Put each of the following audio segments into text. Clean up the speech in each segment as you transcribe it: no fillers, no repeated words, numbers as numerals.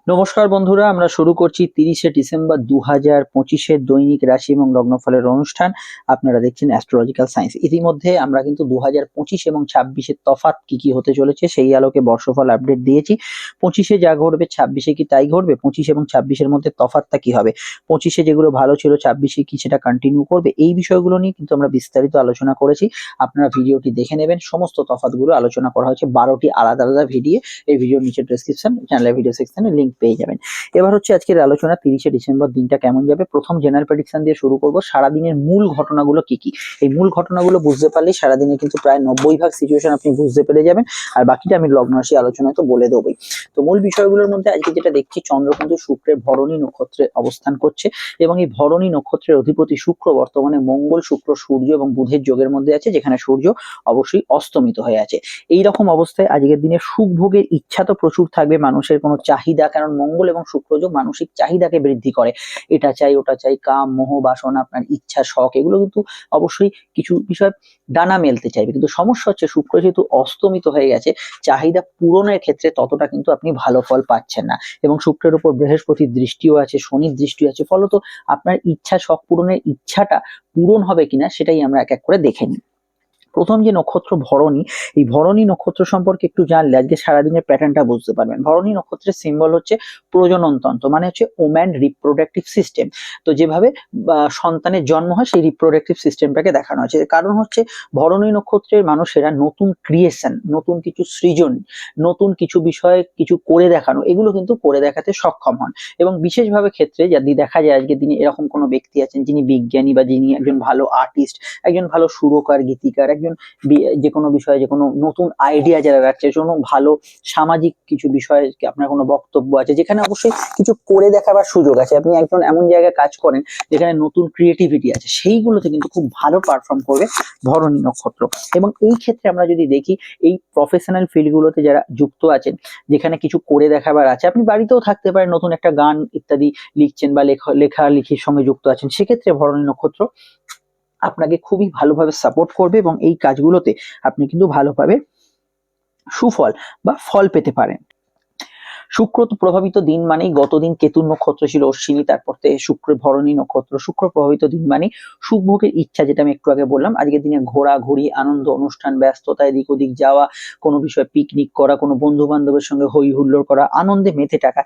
নমস্কার বন্ধুরা, আমরা শুরু করছি 30শে ডিসেম্বর 2025-এর দৈনিক রাশি এবং লগ্নফলের অনুষ্ঠান। আপনারা দেখছেন অ্যাস্ট্রোলজিক্যাল সায়েন্স। ইতিমধ্যে আমরা কিন্তু 2025 এবং 26-এর তফাৎ কি কি হতে চলেছে সেই আলোকে বর্ষফল আপডেট দিয়েছি। 25-এ যা ঘটবে 26-এ কি তাই ঘটবে? 25 এবং 26-এর মধ্যে তফাৎটা কি হবে? 25-এ যেগুলো ভালো ছিল 26-এ কি সেটা কন্টিনিউ করবে? এই বিষয়গুলো নিয়ে কিন্তু আমরা বিস্তারিত আলোচনা করেছি। আপনারা ভিডিওটি দেখে নেবেন। সমস্ত তফাৎগুলো আলোচনা করা হয়েছে 12টি আলাদা আলাদা ভিডিও। এই ভিডিওর নিচে ডেসক্রিপশন, চ্যানেলের ভিডিও সেকশনে লিংক পেয়ে যাবেন। এবার হচ্ছে আজকের আলোচনা 30শে ডিসেম্বর দিনটা কেমন যাবে। প্রথম জেনারেল প্রেডিকশন দিয়ে শুরু করব। সারাদিনের মূল ঘটনাগুলো কি কি, এই মূল ঘটনাগুলো বুঝতে পারলেই সারাদিনে কিন্তু প্রায় 90% সিচুয়েশন আপনি বুঝতে পেরে যাবেন। আর বাকিটা আমি লগ্ন রাশি আলোচনায় তো বলে দেবই। তো মূল বিষয়গুলোর মধ্যে আজকে যেটা দেখছি, চন্দ্র কিন্তু শুক্রের ভরণী নক্ষত্রে অবস্থান করছে এবং এই ভরণী নক্ষত্রের অধিপতি শুক্র বর্তমানে মঙ্গল, শুক্র, সূর্য এবং বুধের যোগের মধ্যে আছে, যেখানে সূর্য অবশ্যই অস্তমিত হয়ে আছে। এই রকম অবস্থায় আজকের দিনে সুখ ভোগের ইচ্ছা তো প্রচুর থাকবে, মানুষের কোনো চাহিদা, কারণ মঙ্গল এবং শুক্র যোগ মানসিক চাহিদাকে বৃদ্ধি করে। এটা চাই ওটা চাই, কাম মোহ বাসনা, আপনার ইচ্ছা শখ, এগুলো কিন্তু অবশ্যই কিছু বিষয় ডানা মেলতে চাইবে। কিন্তু সমস্যা হচ্ছে শুক্র যেহেতু অস্তমিত হয়ে গেছে, চাহিদা পূরণের ক্ষেত্রে ততটা কিন্তু আপনি ভালো ফল পাচ্ছেন না। এবং শুক্রের উপর বৃহস্পতির দৃষ্টিও আছে, শনির দৃষ্টিও আছে, ফলত আপনার ইচ্ছা শখ পূরণের ইচ্ছাটা পূরণ হবে কিনা সেটাই আমরা এক এক করে দেখে নিই। প্রথম যে নক্ষত্র ভরণী, এই ভরণী নক্ষত্র সম্পর্কে একটু জানলে আজকে সারাদিনের প্যাটার্নটা বুঝতে পারবেন। ভরণী নক্ষত্রের সিম্বল হচ্ছে প্রজনন তন্ত্র, মানে হচ্ছে ওম্যান রিপ্রোডাক্টিভ সিস্টেম। তো যেভাবে সন্তানের জন্ম হয় সেই রিপ্রোডাক্টিভ সিস্টেমটাকে দেখানো হয়েছে। কারণ হচ্ছে ভরণী নক্ষত্রের মানুষেরা নতুন ক্রিয়েশন, নতুন কিছু সৃজন, নতুন কিছু বিষয়ে কিছু করে দেখানো, এগুলো কিন্তু করে দেখাতে সক্ষম হন। এবং বিশেষভাবে ক্ষেত্রে যদি দেখা যায় আজকের দিনে এরকম কোনো ব্যক্তি আছেন যিনি বিজ্ঞানী বা যিনি একজন ভালো আর্টিস্ট, একজন ভালো সুরকার, গীতিকার, একজন যে কোনো বিষয়ে যে কোনো নতুন আইডিয়া যারা রাখছে, কোনো ভালো সামাজিক কিছু বিষয়ে আপনার কোনো বক্তব্য আছে, যেখানে অবশ্যই কিছু করে দেখাবার সুযোগ আছে, আপনি একজন এমন জায়গায় কাজ করেন যেখানে নতুন ক্রিয়েটিভিটি আছে, সেইগুলোতে কিন্তু খুব ভালো পারফর্ম করবে ভরণী নক্ষত্র। এবং এই ক্ষেত্রে আমরা যদি দেখি, এই প্রফেশনাল ফিল্ডগুলোতে যারা যুক্ত আছেন, যেখানে কিছু করে দেখাবার আছে, আপনি বাড়িতেও থাকতে পারেন, নতুন একটা গান ইত্যাদি লিখছেন বা লেখালেখির সঙ্গে যুক্ত আছেন, সেক্ষেত্রে ভরণী নক্ষত্র আপনাকে খুবই ভালোভাবে সাপোর্ট করবে এবং এই কাজগুলোতে আপনি কিন্তু ভালোভাবে সুফল বা ফল পেতে পারেন। শুক্র তো প্রভাবিত দিন মানেই, গতদিন কেতুর নক্ষত্র ছিল অশ্বিনী, তারপর থেকে শুক্র ভরণী নক্ষত্র। শুক্র প্রভাবিত দিন মানেই সুখভোগের ইচ্ছা, যেটা আমি একটু আগে বললাম। আজকের দিনে ঘোরাঘুরি, আনন্দ অনুষ্ঠান, ব্যস্ততা, এদিক ওদিক যাওয়া, কোনো বিষয়ে পিকনিক করা, কোনো বন্ধু বান্ধবের সঙ্গে হই হুল্লোড় করা, আনন্দে মেতে থাকা,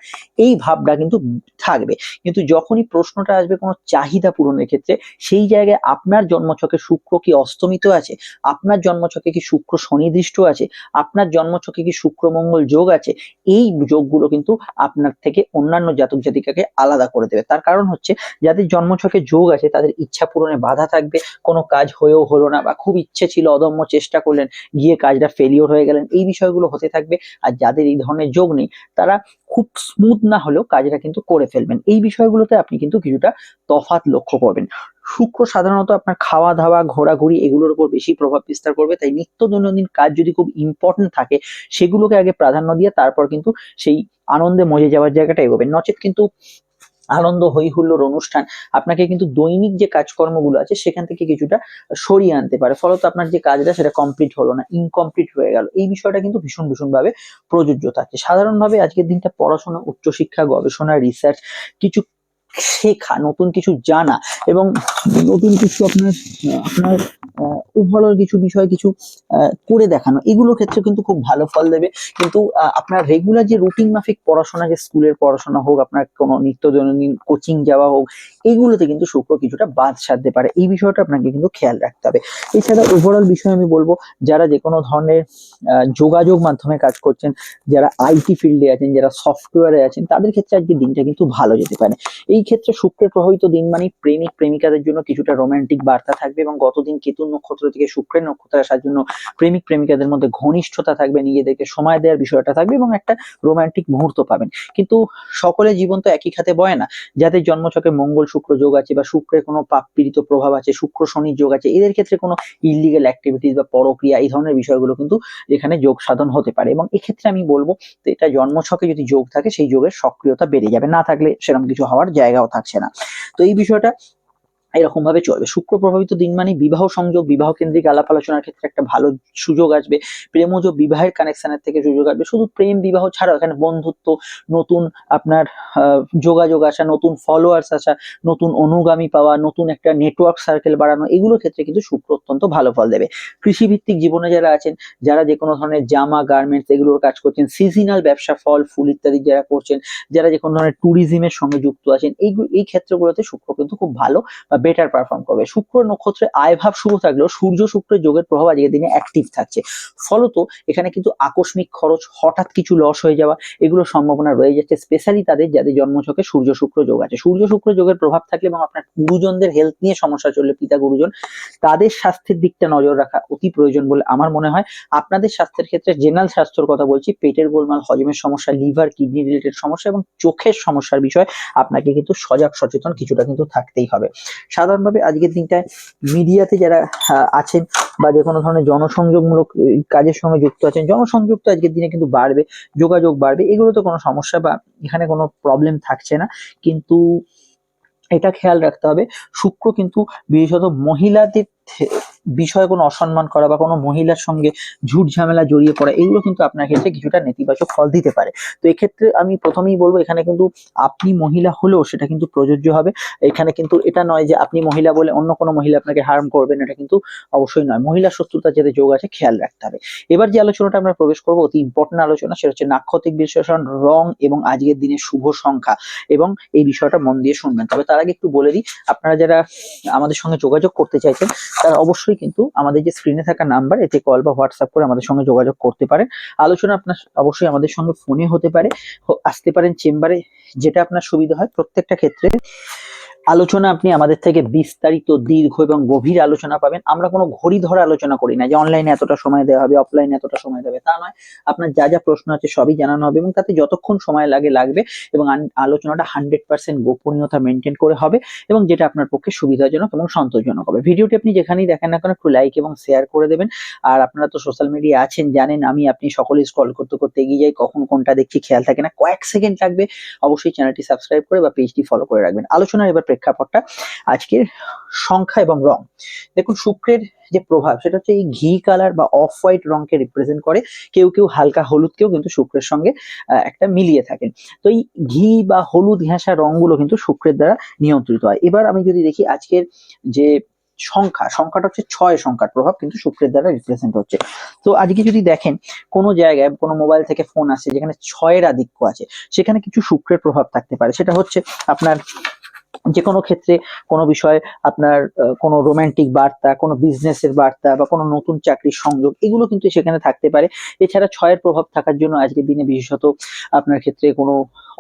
এই ভাবটা কিন্তু থাকবে। কিন্তু যখনই প্রশ্নটা আসবে কোনো চাহিদা পূরণের ক্ষেত্রে, সেই জায়গায় আপনার জন্মছকে শুক্র কি অস্তমিত আছে, আপনার জন্মছকে কি শুক্র শনিদৃষ্ট আছে, আপনার জন্মছকে কি শুক্র মঙ্গল যোগ আছে, এই যোগগুলো কিন্তু আপনার থেকে অন্যান্য জাতক জাতিকাকে আলাদা করে দেবে। তার কারণ হচ্ছে, যাদের জন্মছকে যোগ আছে তাদের ইচ্ছা পূরণে বাধা থাকবে, কোনো কাজ হয়েও হলো না, বা খুব ইচ্ছে ছিল, অদম্য চেষ্টা করলেন, গিয়ে কাজটা ফেলিওর হয়ে গেলেন, এই বিষয়গুলো হতে থাকবে। আর যাদের এই ধরনের যোগ নেই, তারা খুব স্মুথ না হলেও কাজটা কিন্তু করে ফেলবেন। এই বিষয়গুলোতে আপনি কিন্তু কিছুটা তফাৎ লক্ষ্য করবেন। শুক্র সাধারণত আপনার খাওয়া দাওয়া, ঘোরাঘুরি, এগুলোর উপর বেশি প্রভাব বিস্তার করবে। তাই নিত্য দৈনন্দিন কাজ যদি খুব ইম্পর্টেন্ট থাকে, সেগুলোকে আগে প্রাধান্য দিয়ে তারপর কিন্তু সেই আনন্দে মজে যাওয়ার জায়গাটা এগোবেন। নচেত কিন্তু আনন্দ হই হুল্লোড় অনুষ্ঠান আপনাকে কিন্তু দৈনিক যে কাজকর্মগুলো আছে সেখান থেকে কিছুটা সরিয়ে আনতে পারে, ফলত আপনার যে কাজটা সেটা কমপ্লিট হলো না, ইনকমপ্লিট হয়ে গেল। এই বিষয়টা কিন্তু ভীষণ ভীষণ ভাবে প্রযোজ্য থাকছে। সাধারণভাবে আজকের দিনটা পড়াশোনা, উচ্চশিক্ষা, গবেষণা, রিসার্চ, কিছু শেখা, নতুন কিছু জানা এবং নতুন কিছু আপনার ওভারঅল কিছু বিষয় কিছু করে দেখানো, এগুলোর ক্ষেত্রে কিন্তু খুব ভালো ফল দেবে। কিন্তু আপনার রেগুলার যে রুটিন মাফিক পড়াশোনা, যে স্কুলের পড়াশোনা হোক, আপনার কোনো নিত্য দৈনন্দিন কোচিং যাওয়া হোক, এইগুলোতে কিন্তু শুক্র কিছুটা বাদ সাধতে পারে। এই বিষয়টা আপনাকে কিন্তু খেয়াল রাখতে হবে। এছাড়া ওভারঅল বিষয় আমি বলবো, যারা যে কোনো ধরনের যোগাযোগ মাধ্যমে কাজ করছেন, যারা আইটি ফিল্ডে আছেন, যারা সফটওয়্যারে আছেন, তাদের ক্ষেত্রে আজকে দিনটা কিন্তু ভালো যেতে পারে। এই ক্ষেত্রে শুক্রের প্রভাবিত দিন মানে প্রেমিক প্রেমিকাদের জন্য কিছুটা রোমান্টিক বার্তা থাকবে। এবং গতদিন কেতুর নক্ষত্র থেকে শুক্রের নক্ষত্রে আসার জন্য প্রেমিক প্রেমিকাদের মধ্যে ঘনিষ্ঠতা থাকবে, নিজেদেরকে সময় দেওয়ার বিষয়টা থাকবে এবং একটা রোমান্টিক মুহূর্ত পাবেন। কিন্তু সকলের জীবন তো একই খাতে বয় না। যাদের জন্মছকে মঙ্গল শুক্র যোগ আছে, বা শুক্রের কোনো পাপ পীড়িত প্রভাব আছে, শুক্র শনির যোগ আছে, এদের ক্ষেত্রে কোনো ইলিগাল অ্যাক্টিভিটিস বা পরক্রিয়া, এই ধরনের বিষয়গুলো কিন্তু এখানে যোগ সাধন হতে পারে। এবং এক্ষেত্রে আমি বলবো, তো এটা জন্মছকে যদি যোগ থাকে, সেই যোগের সক্রিয়তা বেড়ে যাবে, না থাকলে সেরকম কিছু হওয়ার জায়গাও থাকছে না। তো এই বিষয়টা এরকম ভাবে চলবে। শুক্র প্রভাবিত দিন মানে বিবাহ সংযোগ, বিবাহ কেন্দ্রিক আলাপ আলোচনার ক্ষেত্রে একটা ভালো সুযোগ আসবে। প্রেমজ বিবাহের কানেকশনের থেকে সুযোগ আসবে। শুধু প্রেম বিবাহ ছাড়াও এখানে বন্ধুত্ব, নতুন আপনার যোগাযোগ আসা, নতুন ফলোয়ার্স আসা, নতুন অনুগামী পাওয়া, নতুন একটা নেটওয়ার্ক সার্কেল বাড়ানো, এগুলোর ক্ষেত্রে কিন্তু শুক্র অত্যন্ত ভালো ফল দেবে। কৃষিভিত্তিক জীবনে যারা আছেন, যারা যে কোনো ধরনের জামা, গার্মেন্টস এগুলোর কাজ করছেন, সিজনাল ব্যবসা, ফল ফুল ইত্যাদি যারা করছেন, যারা যে কোনো ধরনের ট্যুরিজমের সঙ্গে যুক্ত আছেন, এই ক্ষেত্রগুলোতে শুক্র কিন্তু খুব ভালো বা বেটার পারফর্ম করবে। শুক্র নক্ষত্রে আয়ভাব শুভ থাকলেও সূর্য শুক্রের যোগের প্রভাব আজকের দিনে অ্যাক্টিভ থাকছে। ফলত এখানে কিন্তু আকস্মিক খরচ, হঠাৎ কিছু লস হয়ে যাওয়া, এগুলোর সম্ভাবনা রয়ে যাচ্ছে, স্পেশালি তাদের যাদের জন্মছকে সূর্য শুক্র যোগ আছে। সূর্য শুক্র যোগের প্রভাব থাকলে এবং আপনার গুরুজনদের হেলথ নিয়ে সমস্যা চললে, পিতা গুরুজন, তাদের স্বাস্থ্যের দিকটা নজর রাখা অতি প্রয়োজন বলে আমার মনে হয়। আপনাদের স্বাস্থ্যের ক্ষেত্রে জেনারেল স্বাস্থ্যের কথা বলছি, পেটের গোলমাল, হজমের সমস্যা, লিভার কিডনি রিলেটেড সমস্যা এবং চোখের সমস্যার বিষয় আপনাকে কিন্তু সজাগ সচেতন কিছুটা কিন্তু থাকতেই হবে। সাধারণভাবে আজকের দিনটায় মিডিয়াতে যারা আছেন বা যে কোনো ধরনের জনসংযোগমূলক কাজের সঙ্গে যুক্ত আছেন, জনসংযোগ তো আজকের দিনে কিন্তু বাড়বে, যোগাযোগ বাড়বে, এগুলো তো কোনো সমস্যা বা এখানে কোনো প্রবলেম থাকছে না। কিন্তু এটা খেয়াল রাখতে হবে, শুক্র কিন্তু বিশেষত মহিলাদের বিষয়ে কোনো অসম্মান করা বা কোনো মহিলার সঙ্গে ঝুট ঝামেলা জড়িয়ে পড়া, এগুলো কিন্তু আপনার ক্ষেত্রে কিছুটা নেতিবাচক ফল দিতে পারে। তো এক্ষেত্রে আমি প্রথমেই বলবো, এখানে কিন্তু আপনি মহিলা হলেও সেটা কিন্তু প্রযোজ্য হবে। এখানে কিন্তু এটা নয় যে আপনি মহিলা বলে অন্য কোনো মহিলা আপনাকে হার্ম করবেন, এটা কিন্তু অবশ্যই নয়। মহিলা শত্রুতার যাতে যোগ আছে খেয়াল রাখতে হবে। এবার যে আলোচনাটা আমরা প্রবেশ করবো, অতি ইম্পর্টেন্ট আলোচনা, সেটা হচ্ছে নাক্ষত্রিক বিশ্লেষণ, রং এবং আজকের দিনের শুভ সংখ্যা, এবং এই বিষয়টা মন দিয়ে শুনবেন। তবে তার আগে একটু বলে দিই, আপনারা যারা আমাদের সঙ্গে যোগাযোগ করতে চাইছেন, তারা অবশ্যই কিন্তু আমাদের যে স্ক্রিনে থাকা নাম্বার, এতে কল বা হোয়াটসঅ্যাপ করে আমাদের সঙ্গে যোগাযোগ করতে পারেন। আলোচনা আপনার অবশ্যই আমাদের সঙ্গে ফোনে হতে পারে, আসতে পারেন চেম্বারে, যেটা আপনার সুবিধা হয়। প্রত্যেকটা ক্ষেত্রে আলোচনা আপনি আমাদের থেকে বিস্তারিত, দীর্ঘ এবং গভীর আলোচনা পাবেন। আমরা কোনো ঘড়ি ধরা আলোচনা করি না যে অনলাইনে এতটা সময় দেওয়া হবে, অফলাইনে এতটা সময় দেবে, তা নয়। আপনার যা যা প্রশ্ন আছে সবই জানানো হবে এবং তাতে যতক্ষণ সময় লাগবে, এবং আলোচনাটা 100% গোপনীয়তা মেনটেন করে হবে, এবং যেটা আপনার পক্ষে সুবিধাজনক এবং সন্তোষজনক হবে। ভিডিওটি আপনি যেখানেই দেখেন না কেন, একটু লাইক এবং শেয়ার করে দেবেন। আর আপনারা তো সোশ্যাল মিডিয়া আছেন, জানেন আপনি সকলেই স্ক্রল করতে করতে এগিয়ে যাই, কখন কোনটা দেখছি খেয়াল থাকে না, কয়েক সেকেন্ড লাগবে। অবশ্যই চ্যানেলটি সাবস্ক্রাইব করে বা পেজটি ফলো করে রাখবেন। আলোচনার এবার প্রেক্ষাপটটা, আজকের সংখ্যা এবং রং। দেখুন, শুক্রের যে প্রভাব সেটা হচ্ছে এই ঘি কালার বা অফ হোয়াইট রংকে রিপ্রেজেন্ট করে। কেউ কেউ হালকা হলুদকেও কিন্তু শুক্রের সঙ্গে একটা মিলিয়ে থাকেন। তো এই ঘি বা হলুদ ঘেঁষা রংগুলো কিন্তু শুক্রের দ্বারা নিয়ন্ত্রিত হয়। এবার আমি যদি দেখি আজকের যে সংখ্যাটা হচ্ছে 6 সংখ্যার প্রভাব কিন্তু শুক্রের দ্বারা রিপ্রেজেন্ট হচ্ছে। তো আজকে যদি দেখেন কোনো জায়গায় কোনো মোবাইল থেকে ফোন আসছে যেখানে 6-এর আধিক্য আছে, সেখানে কিছু শুক্রের প্রভাব থাকতে পারে। সেটা হচ্ছে আপনার যে কোনো ক্ষেত্রে কোনো বিষয়, আপনার কোনো রোমান্টিক বার্তা, কোনো বিজনেসের বার্তা বা কোনো নতুন চাকরির সংযোগ, এগুলো কিন্তু সেখানে থাকতে পারে। এছাড়া 6-এর প্রভাব থাকার জন্য আজকের দিনে বিশেষত আপনার ক্ষেত্রে কোনো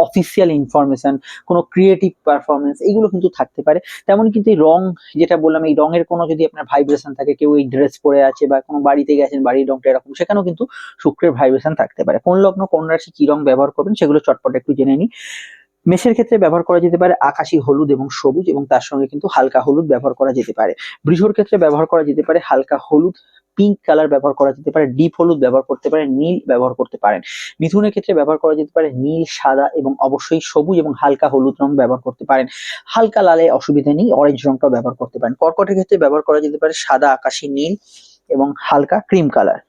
অফিসিয়াল ইনফরমেশন, কোনো ক্রিয়েটিভ পারফরমেন্স, এগুলো কিন্তু থাকতে পারে। তেমনই কিন্তু এই রং, যেটা বললাম, এই রঙের কোনো যদি আপনার ভাইব্রেশন থাকে, কেউ এই ড্রেস পরে আছে বা কোনো বাড়িতে গেছেন, বাড়ির রংটা এরকম, সেখানেও কিন্তু শুক্রের ভাইব্রেশন থাকতে পারে। কোন লগ্ন কোন রাশি কি রং ব্যবহার করবেন সেগুলো চটপট একটু জেনে নিই। মেষের ক্ষেত্রে ব্যবহার করা যেতে পারে আকাশী হলুদ এবং সবুজ, এবং তার সঙ্গে কিন্তু হালকা হলুদ ব্যবহার করা যেতে পারে। বৃষর ক্ষেত্রে ব্যবহার করা যেতে পারে হালকা হলুদ, পিঙ্ক কালার ব্যবহার করা যেতে পারে, ডিপ হলুদ ব্যবহার করতে পারেন, নীল ব্যবহার করতে পারেন। মিথুনের ক্ষেত্রে ব্যবহার করা যেতে পারে নীল, সাদা এবং অবশ্যই সবুজ এবং হালকা হলুদ রং ব্যবহার করতে পারেন। হালকা লালে অসুবিধা নেই, অরেঞ্জ রংটাও ব্যবহার করতে পারেন। কর্কটের ক্ষেত্রে ব্যবহার করা যেতে পারে সাদা, আকাশী নীল এবং হালকা ক্রিম কালার।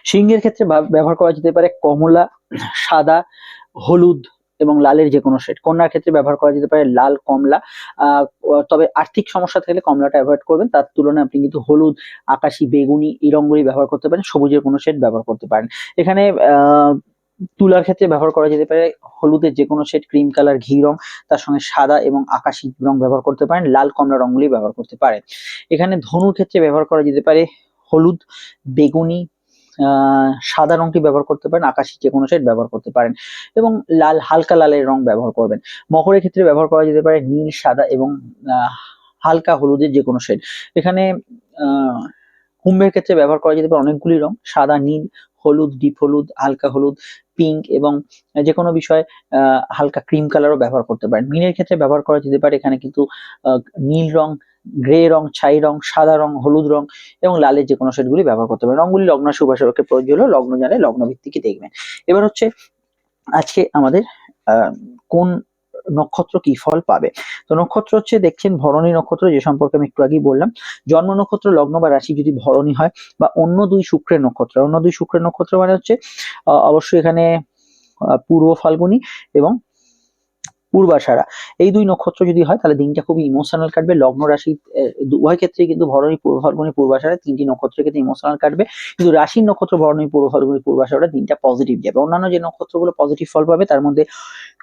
সিংহের ক্ষেত্রে ব্যবহার করা যেতে পারে কমলা, সাদা, হলুদ এবং লালের যে কোনো শেড। কন্যার ক্ষেত্রে ব্যবহার করা যেতে পারে লাল, কমলা। তবে আর্থিক সমস্যা থাকলে কমলাটা অ্যাভয়েড করবেন, তার তুলনায় আপনি কিন্তু হলুদ, আকাশি, বেগুনি এই রঙগুলি ব্যবহার করতে পারেন। সবুজের কোনো শেড ব্যবহার করতে পারেন। এখানে তুলার ক্ষেত্রে ব্যবহার করা যেতে পারে হলুদের যে কোনো শেড, ক্রিম কালার, ঘি রং, তার সঙ্গে সাদা এবং আকাশি রং ব্যবহার করতে পারেন, লাল, কমলা রঙগুলি ব্যবহার করতে পারেন। এখানে ধনুর ক্ষেত্রে ব্যবহার করা যেতে পারে হলুদ, বেগুনি, সাদা রংটি ব্যবহার করতে পারেন, আকাশি যে কোনো শেড ব্যবহার করতে পারেন এবং লাল, হালকা লালের রং ব্যবহার করবেন। মকরের ক্ষেত্রে ব্যবহার করা যেতে পারে নীল, সাদা এবং হালকা হলুদের যে কোনো শেড। এখানে কুম্ভের ক্ষেত্রে ব্যবহার করা যেতে পারে অনেকগুলি রং, সাদা, নীল, হলুদ, ডিপ হলুদ, হালকা হলুদ, পিঙ্ক এবং যে কোনো বিষয় হালকা ক্রিম কালারও ব্যবহার করতে পারেন। মীনের ক্ষেত্রে ব্যবহার করা যেতে পারে এখানে কিন্তু নীল রং, গ্রে রং, ছাই রং, সাদা রং, হলুদ রং এবং লালের যে কোনো শেডগুলি ব্যবহার করতে পারেন। রঙগুলি লগ্ন শুভাশুভকে প্রযোজ্য হলেও লগ্ন জানে লগ্ন ভিত্তিকে দেখবেন। এবার হচ্ছে আজকে আমাদের কোন নক্ষত্র কি ফল পাবে। তো নক্ষত্র হচ্ছে দেখছেন ভরণী নক্ষত্র, যে সম্পর্কে আমি একটু আগেই বললাম। জন্ম নক্ষত্র, লগ্ন বা রাশি যদি ভরণী হয় বা অন্য দুই শুক্রের নক্ষত্র মানে হচ্ছে অবশ্যই এখানে পূর্ব ফাল্গুনী এবং পূর্বাষাঢ়া, এই দুই নক্ষত্র যদি হয় তাহলে দিনটা খুবই ইমোশনাল কাটবে। লগ্ন রাশি উভয় ক্ষেত্রেই কিন্তু ভরণী, পূর্ব ফাল্গুনী, পূর্বাষাঢ়া তিনটি নক্ষত্রের ক্ষেত্রে ইমোশনাল কাটবে, কিন্তু রাশির নক্ষত্র ভরণী, পূর্ব ফাল্গুনী, পূর্বাষাঢ়া দিনটা পজিটিভ যাবে। অন্যান্য যে নক্ষত্রগুলো পজিটিভ ফল পাবে তার মধ্যে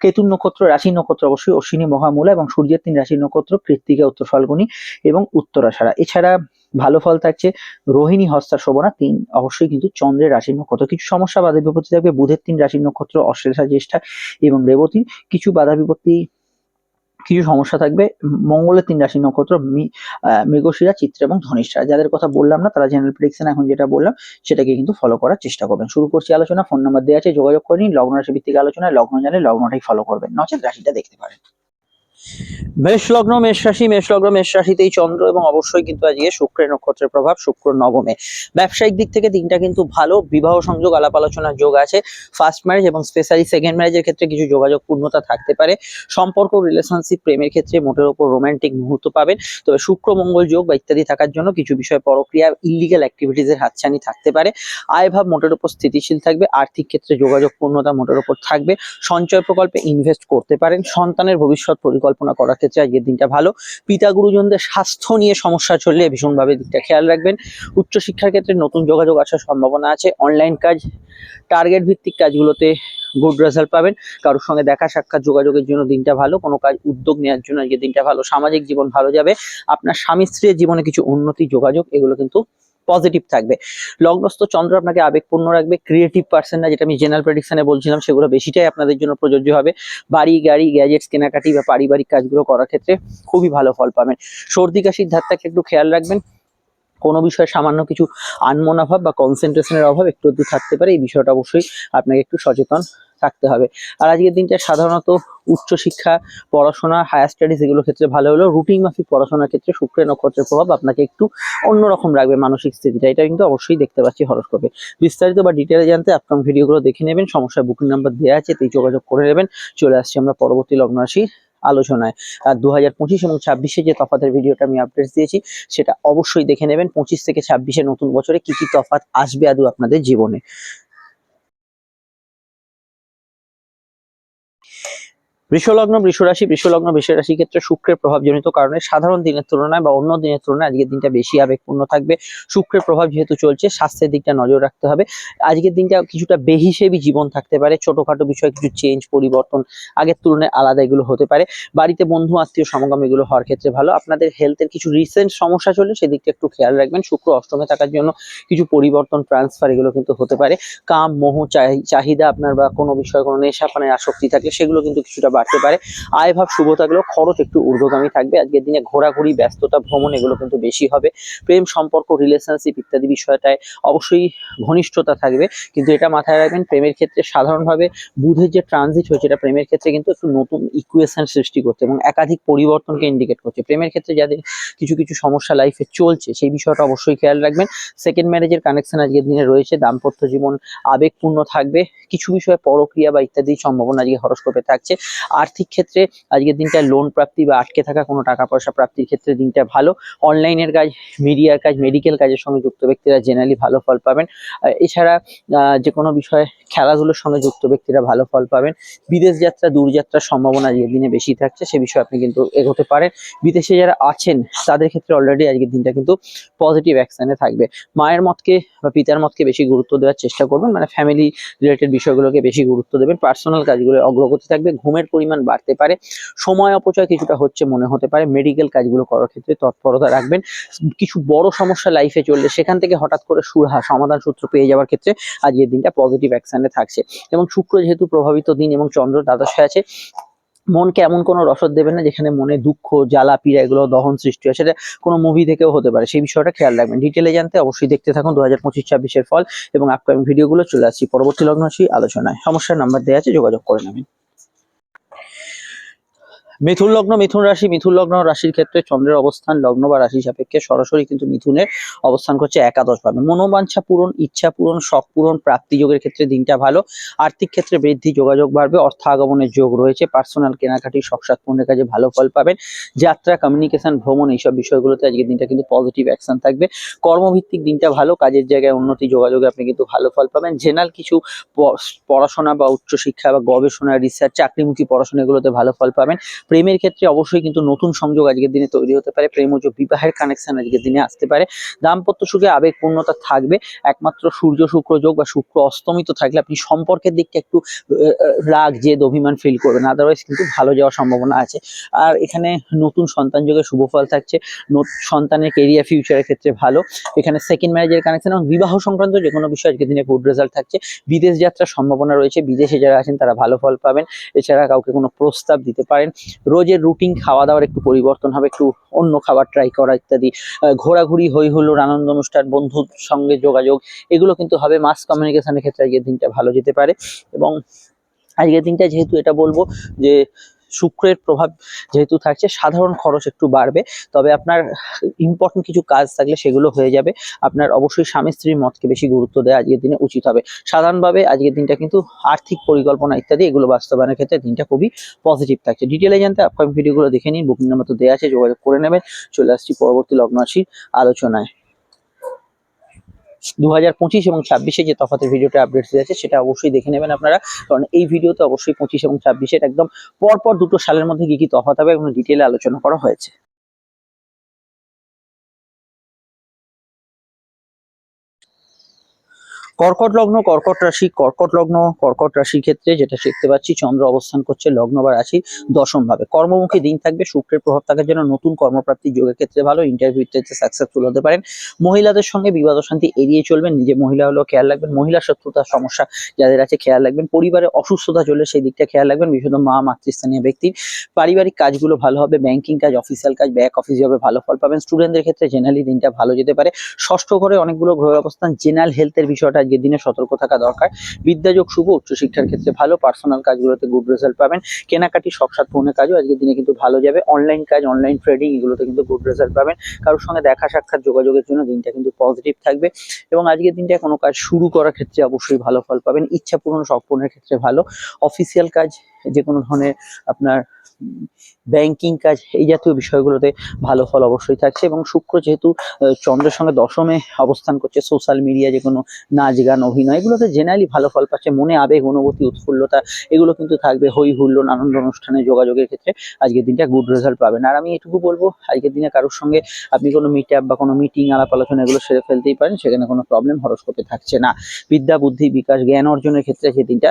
কেতুর নক্ষত্র, রাশির নক্ষত্র অবশ্যই অশ্বিনী, মহামূলা, এবং সূর্যের 3 রাশির নক্ষত্র কৃত্তিকা, উত্তর ফাল্গুনী এবং উত্তরাষাঢ়া। এছাড়া ভালো ফল থাকছে রোহিণী, হস্তা, শোভনা 3 অবশ্যই কিন্তু চন্দ্রের রাশির নক্ষত্র। কিছু সমস্যা বাধা বিপত্তি থাকবে বুধের 3 রাশির নক্ষত্র অশ্লেষা, জ্যেষ্ঠা এবং রেবতী। কিছু বাধা বিপত্তি, কিছু সমস্যা থাকবে মঙ্গলের 3 রাশির নক্ষত্র মৃগশিরা, চিত্রা এবং ধনিষ্ঠা। যাদের কথা বললাম না তারা জেনারেল প্রেডিকশন এখন যেটা বললাম সেটাকে কিন্তু ফলো করার চেষ্টা করবেন। শুরু করছি আলোচনা। ফোন নাম্বার দেওয়া আছে, যোগাযোগ করে নিন। লগ্ন রাশি ভিত্তিক আলোচনায় লগ্ন জানলে লগ্নটাই ফলো করবেন, নচেত রাশিটা দেখতে পারেন। মেষ লগ্ন, মেষ রাশিতেই চন্দ্র এবং অবশ্যই কিন্তু আজকে শুক্রের নক্ষত্রের প্রভাব, শুক্র নবমে। ব্যবসায়িক দিক থেকে দিনটা কিন্তু ভালো, বিবাহ সংযোগ, আলাপ আলোচনার যোগ আছে। ফার্স্ট ম্যারেজ এবং স্পেশালি সেকেন্ড ম্যারেজের ক্ষেত্রে কিছু যোগাযোগ পূর্ণতা থাকতে পারে। সম্পর্ক, রিলেশনশিপ, প্রেমের ক্ষেত্রে মোটের ওপর রোমান্টিক মুহূর্ত পাবেন। তবে শুক্র মঙ্গল যোগ বা ইত্যাদি থাকার জন্য কিছু বিষয় পরক্রিয়া, ইলিগাল অ্যাক্টিভিটিস এর হাতছানি থাকতে পারে। আয় ভাব মোটের ওপর স্থিতিশীল থাকবে। আর্থিক ক্ষেত্রে যোগাযোগ পূর্ণতা মোটের ওপর থাকবে। সঞ্চয় প্রকল্পে ইনভেস্ট করতে পারেন। সন্তানের ভবিষ্যৎ পরিকল্পনা করার ক্ষেত্রে আজকের দিনটা ভালো। পিতা গুরুজনদের স্বাস্থ্য নিয়ে সমস্যা চললে ভীষণভাবে দিকটা খেয়াল রাখবেন। উচ্চশিক্ষার ক্ষেত্রে নতুন যোগাযোগ আসার সম্ভাবনা আছে। অনলাইন কাজ, টার্গেট ভিত্তিক কাজগুলোতে গুড রেজাল্ট পাবেন। কারোর সঙ্গে দেখা সাক্ষাৎ যোগাযোগের জন্য দিনটা ভালো। কোনো কাজ উদ্যোগ নেওয়ার জন্য আজকের দিনটা ভালো। সামাজিক জীবন ভালো যাবে। আপনার স্বামী স্ত্রীর জীবনে কিছু উন্নতি, যোগাযোগ এগুলো কিন্তু পজিটিভ থাকবে। লগ্নস্থ চন্দ্র আপনাকে আবেগপূর্ণ রাখবে। ক্রিয়েটিভ পার্সন না, যেটা আমি জেনারেল প্রেডিকশনে বলছিলাম, সেগুলো বেশিটাই আপনাদের জন্য প্রযোজ্য হবে। বাড়ি, গাড়ি, গ্যাজেটস কেনাকাটি বা পারিবারিক কাজগুলো করার ক্ষেত্রে খুবই ভালো ফল পাবেন। সর্দি কাশির ধারটাকে একটু খেয়াল রাখবেন। কোনো বিষয়ে সামান্য কিছু আনমনোভাব বা কনসেন্ট্রেশনের অভাব একটু একটু থাকতে পারে, এই বিষয়টা অবশ্যই আপনাকে একটু সচেতন থাকতে হবে। আর আজকের দিনটা সাধারণত উচ্চশিক্ষা, পড়াশোনা, হায়ার স্টাডিজ এগুলোর ক্ষেত্রে ভালো হলেও রুটিন মাফিক পড়াশোনার ক্ষেত্রে শুক্রের নক্ষত্রের প্রভাব আপনাকে একটু অন্যরকম রাখবে মানসিক স্থিতিটা, এটা কিন্তু অবশ্যই দেখতে পাচ্ছি হরোস্কোপে। বিস্তারিত বা ডিটেলে জানতে আপকামিং ভিডিওগুলো দেখে নেবেন। সমস্যার বুকিং নাম্বার দেওয়া আছে, তাই যোগাযোগ করে নেবেন। চলে আসছি আমরা পরবর্তী লগ্ন রাশির আলোচনায়। আর 2025 এবং 26-এ যে তফাতের ভিডিওটা আমি আপডেট দিয়েছি সেটা অবশ্যই দেখে নেবেন। 25 থেকে 26-এ নতুন বছরে কি কি তফাৎ আসবে আদৌ আপনাদের জীবনে। বৃষলগ্ন, বৃষ রাশির ক্ষেত্রে শুক্রের প্রভাবজনিত কারণে সাধারণ দিনের তুলনায় বা অন্য দিনের তুলনায় আজকের দিনটা বেশি আবেগপূর্ণ থাকবে। শুক্রের প্রভাব যেহেতু চলছে, স্বাস্থ্যের দিকটা নজর রাখতে হবে। আজকের দিনটা কিছুটা বেহিসেবি জীবন থাকতে পারে। ছোটখাটো বিষয়ে কিছু চেঞ্জ, পরিবর্তন আগের তুলনায় আলাদা এগুলো হতে পারে। বাড়িতে বন্ধু আত্মীয় সমাগম এগুলো হওয়ার ক্ষেত্রে ভালো। আপনাদের হেলথের কিছু রিসেন্ট সমস্যা চললে সেদিকটা একটু খেয়াল রাখবেন। শুক্র অষ্টমে থাকার জন্য কিছু পরিবর্তন, ট্রান্সফার এগুলো কিন্তু হতে পারে। কাম, মোহ, চাহিদা আপনার বা কোনো বিষয়ে কোনো নেশা পানের আসক্তি থাকলে সেগুলো কিন্তু কিছুটা বাড়তে পারে। আয় ভাব শুভ থাকলেও খরচ একটু ঊর্ধ্বগামী থাকবে। আজকের দিনে ঘোরাঘুরি, ব্যস্ততা, ভ্রমণ এগুলো কিন্তু বেশি হবে। প্রেম সম্পর্ক, রিলেশনশিপ ইত্যাদি বিষয়টায় অবশ্যই ঘনিষ্ঠতা থাকবে, কিন্তু এটা মাথায় রাখবেন প্রেমের ক্ষেত্রে সাধারণভাবে বুধের যে ট্রানজিট হয়েছে এটা প্রেমের ক্ষেত্রে কিন্তু একটু নতুন ইকুয়েশন সৃষ্টি করছে এবং একাধিক পরিবর্তনকে ইন্ডিকেট করছে। প্রেমের ক্ষেত্রে যাদের কিছু কিছু সমস্যা লাইফে চলছে সেই বিষয়টা অবশ্যই খেয়াল রাখবেন। সেকেন্ড ম্যারেজের কানেকশন আজকের দিনে রয়েছে। দাম্পত্য জীবন আবেগপূর্ণ থাকবে। কিছু বিষয়ে পরক্রিয়া বা ইত্যাদি সম্ভাবনা আজকে হরোস্কোপে থাকছে। আর্থিক ক্ষেত্রে আজকের দিনটা লোন প্রাপ্তি বা আটকে থাকা কোনো টাকা পয়সা প্রাপ্তির ক্ষেত্রে দিনটা ভালো। অনলাইনের কাজ, মিডিয়ার কাজ, মেডিকেল কাজের সঙ্গে যুক্ত ব্যক্তিরা জেনারেলি ভালো ফল পাবেন। এছাড়া যে কোনো বিষয়ে খেলাধুলোর সঙ্গে যুক্ত ব্যক্তিরা ভালো ফল পাবেন। বিদেশ যাত্রা, দূরযাত্রার সম্ভাবনা আজকের দিনে বেশি থাকছে, সে বিষয়ে আপনি কিন্তু এগোতে পারেন। বিদেশে যারা আছেন তাদের ক্ষেত্রে অলরেডি আজকের দিনটা কিন্তু পজিটিভ অ্যাকশনে থাকবে। মায়ের মতকে বা পিতার মতকে বেশি গুরুত্ব দেওয়ার চেষ্টা করবেন, মানে ফ্যামিলি রিলেটেড বিষয়গুলোকে বেশি গুরুত্ব দেবেন। পার্সোনাল কাজগুলো অগ্রগতি থাকবে। ঘুমের পরিমাণ বাড়তে পারে। সময় অপচয় কিছুটা হচ্ছে মনে হতে পারে। মেডিকেল কাজগুলো করার ক্ষেত্রে তৎপরতা রাখবেন। কিছু বড় সমস্যা লাইফে চললে সেখান থেকে হঠাৎ করে সুরাহা, সমাধান সূত্র পেয়ে যাওয়ার ক্ষেত্রে আজকের দিনটা পজিটিভ অ্যাকশনে থাকছে। এবং শুক্র যেহেতু প্রভাবিত দিন এবং চন্দ্র দ্বাদশে আছে, মনকে এমন কোনো রসদ দেবেন না যেখানে মনে দুঃখ, জ্বালা, পীড়া এগুলো দহন সৃষ্টি হয়। সেটা কোনো মুভি থেকেও হতে পারে, সেই বিষয়টা খেয়াল রাখবেন। ডিটেলে জানতে অবশ্যই দেখতে থাকুন 2025-26-এর ফল এবং আপকামিং ভিডিওগুলো। চলে আসছি পরবর্তী লগ্ন রাশি আলোচনায়। সমস্যার নাম্বার দেওয়া আছে, যোগাযোগ করে নেবেন। মিথুন লগ্ন, মিথুন রাশি, মিথুন লগ্ন রাশির ক্ষেত্রে চন্দ্রের অবস্থান লগ্ন বা রাশি সাপেক্ষে সরাসরি কিন্তু মিথুনের অবস্থান করছে একাদশ ভাবে। মনোবাঞ্ছা পূরণ, ইচ্ছা পূরণ, শখ পূরণ, প্রাপ্তি যোগের ক্ষেত্রে দিনটা ভালো। আর্থিক ক্ষেত্রে বৃদ্ধি, যোগাযোগ বাড়বে, অর্থ আগমনের যোগ রয়েছে। পার্সোনাল কেনাকাটি, শখ সাত পূরণের কাজে ভালো ফল পাবেন। যাত্রা, কমিউনিকেশন, ভ্রমণ এইসব বিষয়গুলোতে আজকের দিনটা কিন্তু পজিটিভ অ্যাকশন থাকবে। কর্মভিত্তিক দিনটা ভালো, কাজের জায়গায় উন্নতি, যোগাযোগে আপনি কিন্তু ভালো ফল পাবেন। জেনারেল কিছু পড়াশোনা বা উচ্চশিক্ষা বা গবেষণা, রিসার্চ, চাকরিমুখী পড়াশোনা এগুলোতে ভালো ফল পাবেন। প্রেমের ক্ষেত্রে অবশ্যই কিন্তু নতুন সংযোগ আজকের দিনে তৈরি হতে পারে, প্রেমজ বিবাহের কানেকশন আজকের দিনে আসতে পারে। দাম্পত্য সুখে আবেগপূর্ণতা থাকবে। একমাত্র সূর্য শুক্র যোগ বা শুক্র অস্তমিত থাকলে আপনি সম্পর্কের দিকটা একটু রাগ, জেদ, অভিমান ফিল করবেন, আদারওয়াইজ কিন্তু ভালো যাওয়ার সম্ভাবনা আছে। আর এখানে নতুন সন্তান যোগের শুভ ফল থাকছে। সন্তানের কেরিয়ার ফিউচারের ক্ষেত্রে ভালো। এখানে সেকেন্ড ম্যারেজের কানেকশন এবং বিবাহ সংক্রান্ত যে কোনো বিষয় আজকের দিনে গুড রেজাল্ট থাকছে। বিদেশ যাত্রার সম্ভাবনা রয়েছে, বিদেশে যারা আছেন তারা ভালো ফল পাবেন। এছাড়া কাউকে কোনো প্রস্তাব দিতে পারেন। রোজের রুটিন খাওয়া দাওয়ার একটু পরিবর্তন হবে, একটু অন্য খাবার ট্রাই করা ইত্যাদি। ঘোরাঘুরি, হই হুল্লোড়, আনন্দ অনুষ্ঠান, বন্ধুর সঙ্গে যোগাযোগ এগুলো কিন্তু হবে। মাস কমিউনিকেশনের ক্ষেত্রে আজকের দিনটা ভালো যেতে পারে। এবং আজকের দিনটা যেহেতু এটা বলবো যে শুক্রের প্রভাব যেহেতু থাকছে, সাধারণ খরচ একটু বাড়বে। তবে আপনার ইম্পর্টেন্ট কিছু কাজ থাকলে সেগুলো হয়ে যাবে। আপনার অবশ্যই স্বামী স্ত্রীর মতকে বেশি গুরুত্ব দেওয়া আজকের দিনে উচিত হবে। সাধারণভাবে আজকের দিনটা কিন্তু আর্থিক পরিকল্পনা ইত্যাদি এগুলো বাস্তবায়নের ক্ষেত্রে দিনটা খুবই পজিটিভ থাকছে। ডিটেলে জানতে আপকামিং ভিডিওগুলো দেখে নিন, বুকিং নাম্বার তো দেওয়া আছে, যোগাযোগ করে নেবেন। চলে আসছি পরবর্তী লগ্ন রাশির আলোচনায়। 2025 এবং 26-এ যে তফাতের ভিডিওটা আপডেট আছে সেটা অবশ্যই দেখে নেবেন আপনারা, কারণ এই ভিডিওতে অবশ্যই 25 এবং 26-এর একদম পরপর দুটো সালের মধ্যে কি কি তফাৎ হবে এবং ডিটেলে আলোচনা করা হয়েছে। কর্কট লগ্ন, কর্কট রাশি, কর্কট লগ্ন, কর্কট রাশির ক্ষেত্রে যেটা দেখতে পাচ্ছি চন্দ্র অবস্থান করছে লগ্ন বা রাশি দশম ভাবে। কর্মমুখী দিন থাকবে, শুক্রের প্রভাব থাকার জন্য নতুন কর্মপ্রাপ্তি যোগের ক্ষেত্রে ভালো, ইন্টারভিউ ইত্যাদিতে সাকসেসফুল হতে পারেন। মহিলাদের সঙ্গে বিবাদ অশান্তি এড়িয়ে চলবেন, নিজে মহিলা হলেও খেয়াল রাখবেন। মহিলা শত্রুতার সমস্যা যাদের আছে খেয়াল রাখবেন। পরিবারে অসুস্থতা চললে সেই দিকটা খেয়াল রাখবেন, বিশেষত মা, মাতৃস্থানীয় ব্যক্তির। পারিবারিক কাজগুলো ভালো হবে, ব্যাংকিং কাজ, অফিসিয়াল কাজ, ব্যাক অফিস জবে ভালো ফল পাবেন। স্টুডেন্টদের ক্ষেত্রে জেনারেলি দিনটা ভালো যেতে পারে। ষষ্ঠ ঘরে অনেকগুলো গ্রহের অবস্থান, জেনারেল হেলথের বিষয়টা আজকের দিনে সতর্ক থাকা দরকার। বিদ্যাযোগ শুভ, উচ্চশিক্ষার ক্ষেত্রে ভালো, পার্সোনাল কাজগুলোতে গুড রেজাল্ট পাবেন। কেনাকাটি, শখ সাত পূরণের কাজও আজকের দিনে কিন্তু ভালো যাবে। অনলাইন কাজ, অনলাইন ট্রেডিং এগুলোতে কিন্তু গুড রেজাল্ট পাবেন। কারোর সঙ্গে দেখা সাক্ষাৎ, যোগাযোগের জন্য দিনটা কিন্তু পজিটিভ থাকবে। এবং আজকের দিনটায় কোনো কাজ শুরু করার ক্ষেত্রে অবশ্যই ভালো ফল পাবেন। ইচ্ছা পূরণ, শখ পূরণের ক্ষেত্রে ভালো। অফিসিয়াল কাজ, যে কোনো ধরনের আপনার ব্যাংকিং কাজ এই জাতীয় বিষয়গুলোতে ভালো ফল অবশ্যই থাকছে। এবং শুক্র যেহেতু চন্দ্রের সঙ্গে দশমে অবস্থান করছে, সোশ্যাল মিডিয়া, যে কোনো নাচ গান, অভিনয় এগুলোতে জেনারেলি ভালো ফল পাচ্ছে। মনে আবেগ, অনুভূতি, উৎফুল্লতা এগুলো কিন্তু থাকবে। হই হুল্লোড়, আনন্দ অনুষ্ঠানে যোগাযোগের ক্ষেত্রে আজকের দিনটা গুড রেজাল্ট পাবেন। আর আমি এটুকু বলবো, আজকের দিনে কারোর সঙ্গে আপনি কোনো মিট আপ বা কোনো মিটিং, আলাপ আলোচনা এগুলো সেরে ফেলতেই পারেন, সেখানে কোনো প্রবলেম হরস্কোপে থাকছে না। বিদ্যা, বুদ্ধি, বিকাশ, জ্ঞান অর্জনের ক্ষেত্রে যে দিনটা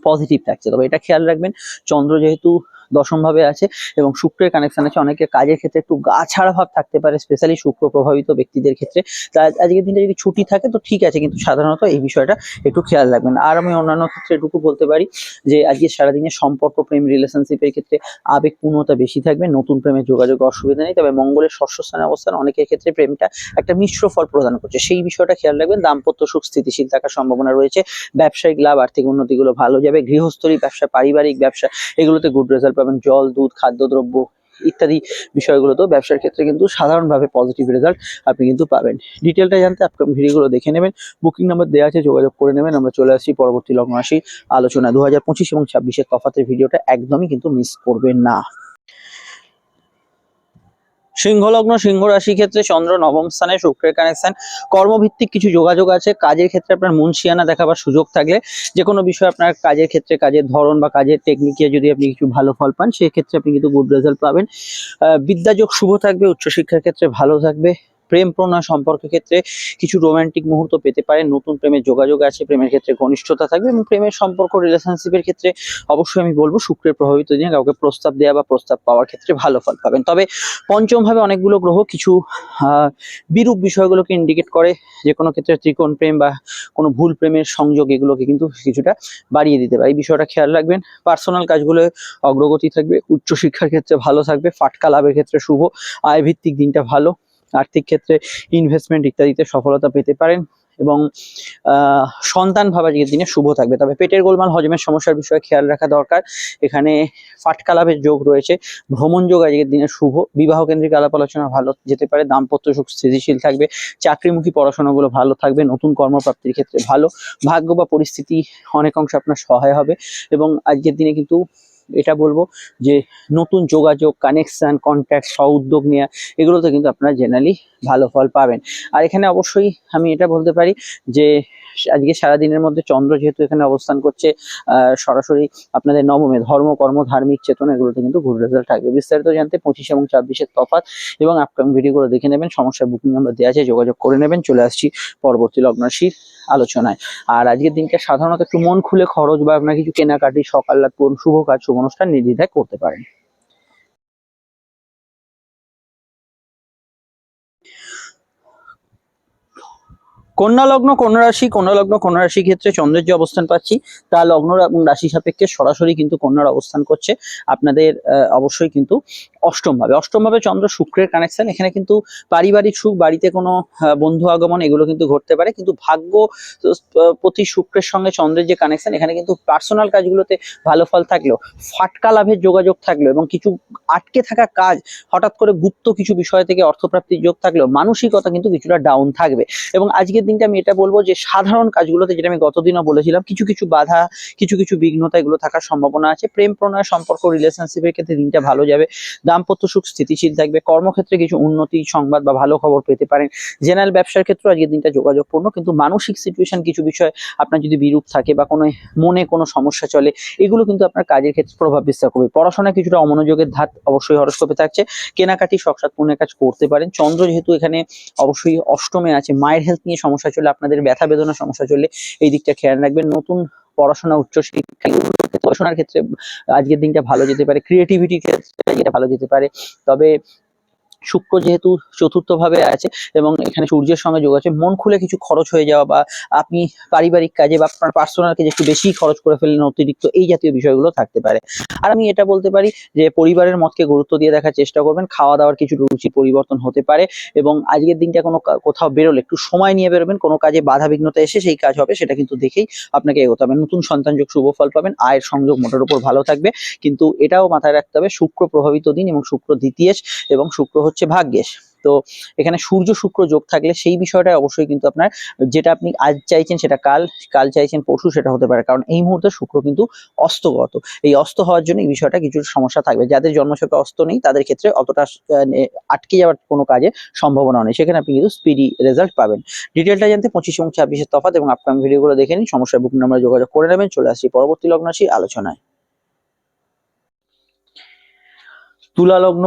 পজিটিভ থাকছে। তবে এটা খেয়াল রাখবেন, চন্দ্র যেহেতু দশম ভাবে আছে এবং শুক্রের কানেকশন আছে, অনেকের কাজের ক্ষেত্রে একটু গা ছাড়া ভাব থাকতে পারে, স্পেশালি শুক্র প্রভাবিত ব্যক্তিদের ক্ষেত্রে। তা আজকের দিনটা যদি ছুটি থাকে তো ঠিক আছে, কিন্তু সাধারণত এই বিষয়টা একটু খেয়াল রাখবেন। আর আমি অন্যান্য ক্ষেত্রে এটুকু বলতে পারি যে আজকে সারাদিনের সম্পর্ক, প্রেম, রিলেশনশিপের ক্ষেত্রে আবেগপূর্ণতা বেশি থাকবে। নতুন প্রেমের যোগাযোগ অসুবিধা নেই, তবে মঙ্গলের ষষ্ঠ স্থানে অবস্থান অনেকের ক্ষেত্রে প্রেমটা একটা মিশ্র ফল প্রদান করছে, সেই বিষয়টা খেয়াল রাখবেন। দাম্পত্য সুখ স্থিতিশীল থাকার সম্ভাবনা রয়েছে। ব্যবসায়িক লাভ, আর্থিক উন্নতিগুলো ভালো যাবে। গৃহস্থলী ব্যবসা, পারিবারিক ব্যবসা এগুলোতে গুড রেজাল্ট পাবেন। জল, দুধ, খাদ্যদ্রব্য ইত্যাদি বিষয়গুলোতেও ব্যবসার ক্ষেত্রে কিন্তু সাধারণভাবে পজিটিভ রেজাল্ট আপনি কিন্তু পাবেন। ডিটেলটা জানতে আপকামিং ভিডিওগুলো দেখে নেবেন, বুকিং নাম্বার দেওয়া আছে, যোগাযোগ করে নেবেন। আমরা চলে আসছি পরবর্তী লগ্ন রাশি আলোচনা। 2025 এবং 26-এর তফাতের ভিডিওটা একদমই কিন্তু মিস করবেন না। সিংহ লগ্ন, সিংহ রাশি ক্ষেত্রে চন্দ্র নবম স্থানে, শুক্রের কানেকশন। কর্মভিত্তিক কিছু যোগাযোগ আছে, কাজের ক্ষেত্রে আপনার মুনশিয়ানা দেখাবার সুযোগ থাকলে যে কোনো বিষয় আপনার কাজের ক্ষেত্রে, কাজের ধরন বা কাজের টেকনিকে যদি আপনি কিছু ভালো ফল পান সেক্ষেত্রে আপনি কিন্তু গুড রেজাল্ট পাবেন। বিদ্যাযোগ শুভ থাকবে, উচ্চশিক্ষার ক্ষেত্রে ভালো থাকবে। প্রেম প্রণয় সম্পর্কের ক্ষেত্রে কিছু রোমান্টিক মুহূর্ত পেতে পারেন। নতুন প্রেমের যোগাযোগ আছে, প্রেমের ক্ষেত্রে ঘনিষ্ঠতা থাকবে। এবং প্রেমের সম্পর্ক, রিলেশনশিপের ক্ষেত্রে অবশ্যই আমি বলবো শুক্রের প্রভাবিত দিনে কাউকে প্রস্তাব দেওয়া বা প্রস্তাব পাওয়ার ক্ষেত্রে ভালো ফল পাবেন। তবে পঞ্চম ভাবে অনেকগুলো গ্রহ কিছু বিরূপ বিষয়গুলোকে ইন্ডিকেট করে, যে কোনো ক্ষেত্রে ত্রিকোণ প্রেম বা কোনো ভুল প্রেমের সংযোগ এগুলোকে কিন্তু কিছুটা বাড়িয়ে দিতে পারে, এই বিষয়টা খেয়াল রাখবেন। পার্সোনাল কাজগুলো অগ্রগতি থাকবে, উচ্চশিক্ষার ক্ষেত্রে ভালো থাকবে, ফাটকা লাভের ক্ষেত্রে শুভ, আয় ভিত্তিক দিনটা ভালো। আর্থিক ক্ষেত্রে ইনভেস্টমেন্ট ইত্যাদিতে সফলতা পেতে পারেন। এবং সন্তান ভাব আজকের দিনে শুভ থাকবে। তবে পেটের গোলমাল, হজমের সমস্যার বিষয়ে খেয়াল রাখা দরকার। এখানে ফাটকা লাভের যোগ রয়েছে, ভ্রমণ যোগ আজকের দিনে শুভ, বিবাহ কেন্দ্রিক আলাপ আলোচনা ভালো যেতে পারে, দাম্পত্য সুখ স্থিতিশীল থাকবে, চাকরিমুখী পড়াশোনাগুলো ভালো থাকবে, নতুন কর্মপ্রাপ্তির ক্ষেত্রে ভালো, ভাগ্য বা পরিস্থিতি অনেক অংশে আপনার সহায় হবে। এবং আজকের দিনে কিন্তু এটা বলবো যে নতুন যোগাযোগ, কানেকশন, কন্ট্যাক্ট, স্ব উদ্যোগ নেওয়া, এগুলোতে কিন্তু আপনারা জেনারেলি ভালো ফল পাবেন। আর এখানে অবশ্যই আমি এটা বলতে পারি যে আজকে সারাদিনের মধ্যে চন্দ্র যেহেতু এখানে অবস্থান করছে সরাসরি আপনাদের নবমে, ধর্ম, কর্ম, ধার্মিক চেতনা, এগুলোতে কিন্তু গুড রেজাল্ট থাকবে। বিস্তারিত জানতে 25 এবং 24-এর তফাৎ এবং আপকামিং ভিডিওগুলো দেখে নেবেন। সমস্যার বুকিং নাম্বার দেওয়া আছে, যোগাযোগ করে নেবেন। চলে আসছি পরবর্তী লগ্ন রাশির আলোচনায়। আর আজকের দিনটা সাধারণত একটু মন খুলে খরচ বা আপনার কিছু কেনাকাটি, সকাল রাত শুভ কাজ, শুভ অনুষ্ঠান নির্দ্বিধায় করতে পারেন। কন্যা লগ্ন, কন্যা রাশি ক্ষেত্রে চন্দ্রের যে অবস্থান পাচ্ছি তা লগ্ন এবং রাশি সাপেক্ষে সরাসরি কিন্তু কন্যার অবস্থান করছে। আপনাদের অবশ্যই কিন্তু অষ্টম ভাবে চন্দ্র শুক্রের কানেকশন। এখানে কিন্তু পারিবারিক সুখ, বাড়িতে কোনো বন্ধু আগমন, এগুলো কিন্তু ঘটতে পারে। কিন্তু ভাগ্য প্রতি শুক্রের সঙ্গে চন্দ্রের যে কানেকশন, এখানে কিন্তু পার্সোনাল কাজগুলোতে ভালো ফল থাকলেও ফাটকা লাভের যোগাযোগ থাকলেও এবং কিছু আটকে থাকা কাজ, হঠাৎ করে গুপ্ত কিছু বিষয় থেকে অর্থপ্রাপ্তির যোগ থাকলেও মানসিকতা কিন্তু কিছুটা ডাউন থাকবে। এবং আজকের দিনটা আমি এটা বলবো যে সাধারণ কাজগুলোতে, যেটা আমি গতদিনও বলেছিলাম, কিছু কিছু বাধা, কিছু কিছু বিঘ্নতা, এগুলো থাকার সম্ভাবনা আছে। প্রেম প্রণয় সম্পর্ক, রিলেশনশিপের ক্ষেত্রে দিনটা ভালো যাবে। দাম্পত্য সুখ স্থিতিশীল থাকবে। কর্মক্ষেত্রে কিছু উন্নতি সংবাদ বা ভালো খবর পেতে পারেন। জেনারেল ব্যবসার ক্ষেত্রে আজকের দিনটা যোগাযোগপূর্ণ। কিন্তু মানসিক সিচুয়েশন, কিছু বিষয় আপনার যদি বিরূপ থাকে বা কোনো মনে কোনো সমস্যা চলে, এগুলো কিন্তু আপনার কাজের ক্ষেত্রে প্রভাব বিস্তার করবে। পড়াশোনায় কিছুটা অমনোযোগের ধাত অবশ্যই হরস্কোপে থাকছে। কেনাকাটি, শখসাদ পূর্ণের কাজ করতে পারেন। চন্দ্র যেহেতু এখানে অবশ্যই অষ্টমে আছে, মায়ের হেলথ নিয়ে সমস্যা চলে, আপনাদের ব্যথা বেদনার সমস্যা চললে এই দিকটা খেয়াল রাখবেন। নতুন পড়াশোনা, উচ্চশিক্ষা, পড়াশোনার ক্ষেত্রে আজকের দিনটা ভালো যেতে পারে। ক্রিয়েটিভিটির ক্ষেত্রে এটা ভালো যেতে পারে। তবে শুক্র যেহেতু চতুর্থ ভাবে আছে এবং এখানে সূর্যের সঙ্গে যোগ আছে, মন খুলে কিছু খরচ হয়ে যাওয়া বা আপনি পারিবারিক কাজে বা আপনার পার্সোনাল কাজে একটু বেশি খরচ করে ফেললেন অতিরিক্ত, এই জাতীয় বিষয়গুলো থাকতে পারে। আর আমি এটা বলতে পারি যে পরিবারের মতকে গুরুত্ব দিয়ে দেখার চেষ্টা করবেন। খাওয়া দাওয়ার কিছু রুচি পরিবর্তন হতে পারে এবং আজকের দিনটা কোনো কোথাও বেরোলে একটু সময় নিয়ে বেরোবেন। কোনো কাজে বাধা বিঘ্নতা এসে সেই কাজ হবে, সেটা কিন্তু দেখেই আপনাকে এগোতে হবে। নতুন সন্তান যোগ শুভ ফল পাবেন। আয়ের সংযোগ মোটের উপর ভালো থাকবে। কিন্তু এটাও মাথায় রাখতে হবে, শুক্র প্রভাবিত দিন এবং শুক্র দ্বিতীয় এবং শুক্র হচ্ছে ভাগ্যেশ। তো এখানে সূর্য শুক্র যোগ থাকলে সেই বিষয়টা অবশ্যই কিন্তু আপনার, যেটা আপনি আজ চাইছেন সেটা কাল, কাল চাইছেন পরশু, সেটা হতে পারে। কারণ এই মুহূর্তে শুক্র কিন্তু অস্তগত। এই অস্ত হওয়ার জন্য এই বিষয়টা কিছু সমস্যা থাকবে। যাদের জন্মছকে অস্ত নেই তাদের ক্ষেত্রে অতটা আটকে যাওয়ার কোনো কাজে সম্ভাবনা নেই, সেখানে আপনি কিন্তু স্পিডি রেজাল্ট পাবেন। ডিটেলটা জানতে 25 এবং 26-এর তফাৎ এবং আপকামিং ভিডিওগুলো দেখে নিন। সমস্যার বুকিং নাম্বারে যোগাযোগ করে নেবেন। চলে আসছি পরবর্তী লগ্ন রাশি আলোচনায়। তুলা লগ্ন,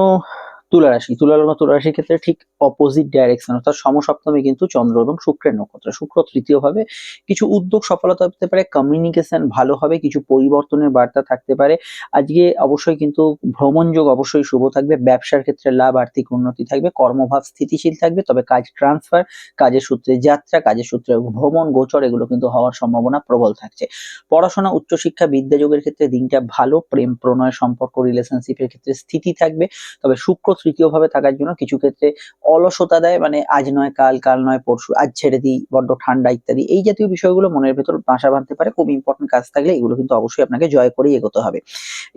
তুলা লগ্ন, তুলা রাশির ক্ষেত্রে ঠিক অপোজিট ডাইরেকশন, অর্থাৎ সমসপ্তমে কিন্তু চন্দ্র এবং শুক্রের নক্ষত্র। শুক্র তৃতীয় ভাবে, কিছু উদ্যোগ সফলতা পেতে পারে, কমিউনিকেশন ভালো হবে, কিছু পরিবর্তনের বার্তা থাকতে পারে। আজকে অবশ্যই কিন্তু ভ্রমণ যোগ অবশ্যই শুভ থাকবে। ব্যবসার ক্ষেত্রে লাভ, আর্থিক উন্নতি থাকবে। কর্মভাব স্থিতিশীল থাকবে, তবে কাজ ট্রান্সফার, কাজের সূত্রে যাত্রা, কাজের সূত্রে ভ্রমণ, গোচর, এগুলো কিন্তু হওয়ার সম্ভাবনা প্রবল থাকছে। পড়াশোনা, উচ্চশিক্ষা, বিদ্যাযোগের ক্ষেত্রে দিনটা ভালো। প্রেম প্রণয় সম্পর্ক, রিলেশনশিপের ক্ষেত্রে স্থিতি থাকবে। তবে শুক্র তৃতীয় ভাবে থাকার জন্য কিছু ক্ষেত্রে অলসতা দেয়, মানে আজ নয় কাল, কাল নয় পরশু, আজ ছেড়ে দিই, বড্ড ঠান্ডা ইত্যাদি, এই জাতীয় বিষয়গুলো মনের ভেতর বাসা বাঁধতে পারে। খুব ইম্পর্টেন্ট কাজ থাকলে এগুলো কিন্তু অবশ্যই আপনাকে জয় করেই এগোতে হবে।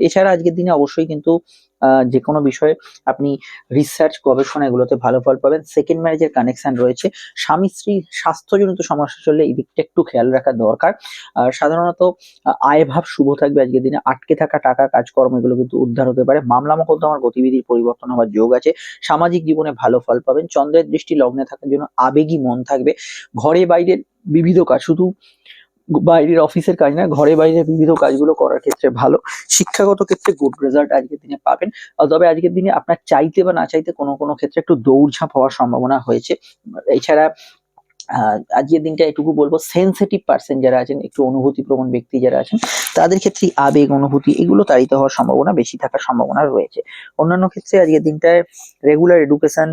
এছাড়া আজকের দিনে অবশ্যই কিন্তু যে কোনো বিষয়ে আপনি রিসার্চ, গবেষণা, এগুলোতে ভালো ফল পাবেন। সেকেন্ড ম্যারেজের কানেকশন রয়েছে। স্বামী স্ত্রী স্বাস্থ্যজনিত সমস্যা চললে এই দিকটা একটু খেয়াল রাখা দরকার। আর সাধারণত আয়ভাব শুভ থাকবে আজকের দিনে। আটকে থাকা টাকা, কাজকর্ম, এগুলো কিন্তু উদ্ধার হতে পারে। মামলা মোকদ্দমার গতিবিধির পরিবর্তন হওয়ার যোগ আছে। সামাজিক জীবনে ভালো ফল পাবেন। চন্দ্রের দৃষ্টি লগ্নে থাকার জন্য আবেগী মন থাকবে। ঘরে বাইরের বিবিধ কাজ, শুধু বাইরের অফিসের কাজ না, ঘরে বাইরে বিবিধ কাজগুলো করার ক্ষেত্রে ভালো। শিক্ষাগত ক্ষেত্রে গুড রেজাল্ট আজকের দিনে পাবেন। তবে আজকের দিনে আপনার চাইতে বা না চাইতে কোনো কোনো ক্ষেত্রে একটু দৌড়ঝাঁপ হওয়ার সম্ভাবনা হয়েছে। এছাড়া আজকের দিনটা এটুকু বলবো, সেনসিটিভ পার্সন যারা আছেন, একটু অনুভূতি প্রবণ ব্যক্তি যারা আছেন, তাদের ক্ষেত্রে আবেগ, অনুভূতি, এগুলো তাড়িত হওয়ার সম্ভাবনা বেশি থাকার সম্ভাবনা রয়েছে। অন্যান্য ক্ষেত্রে আজকের দিনটায় রেগুলার এডুকেশন,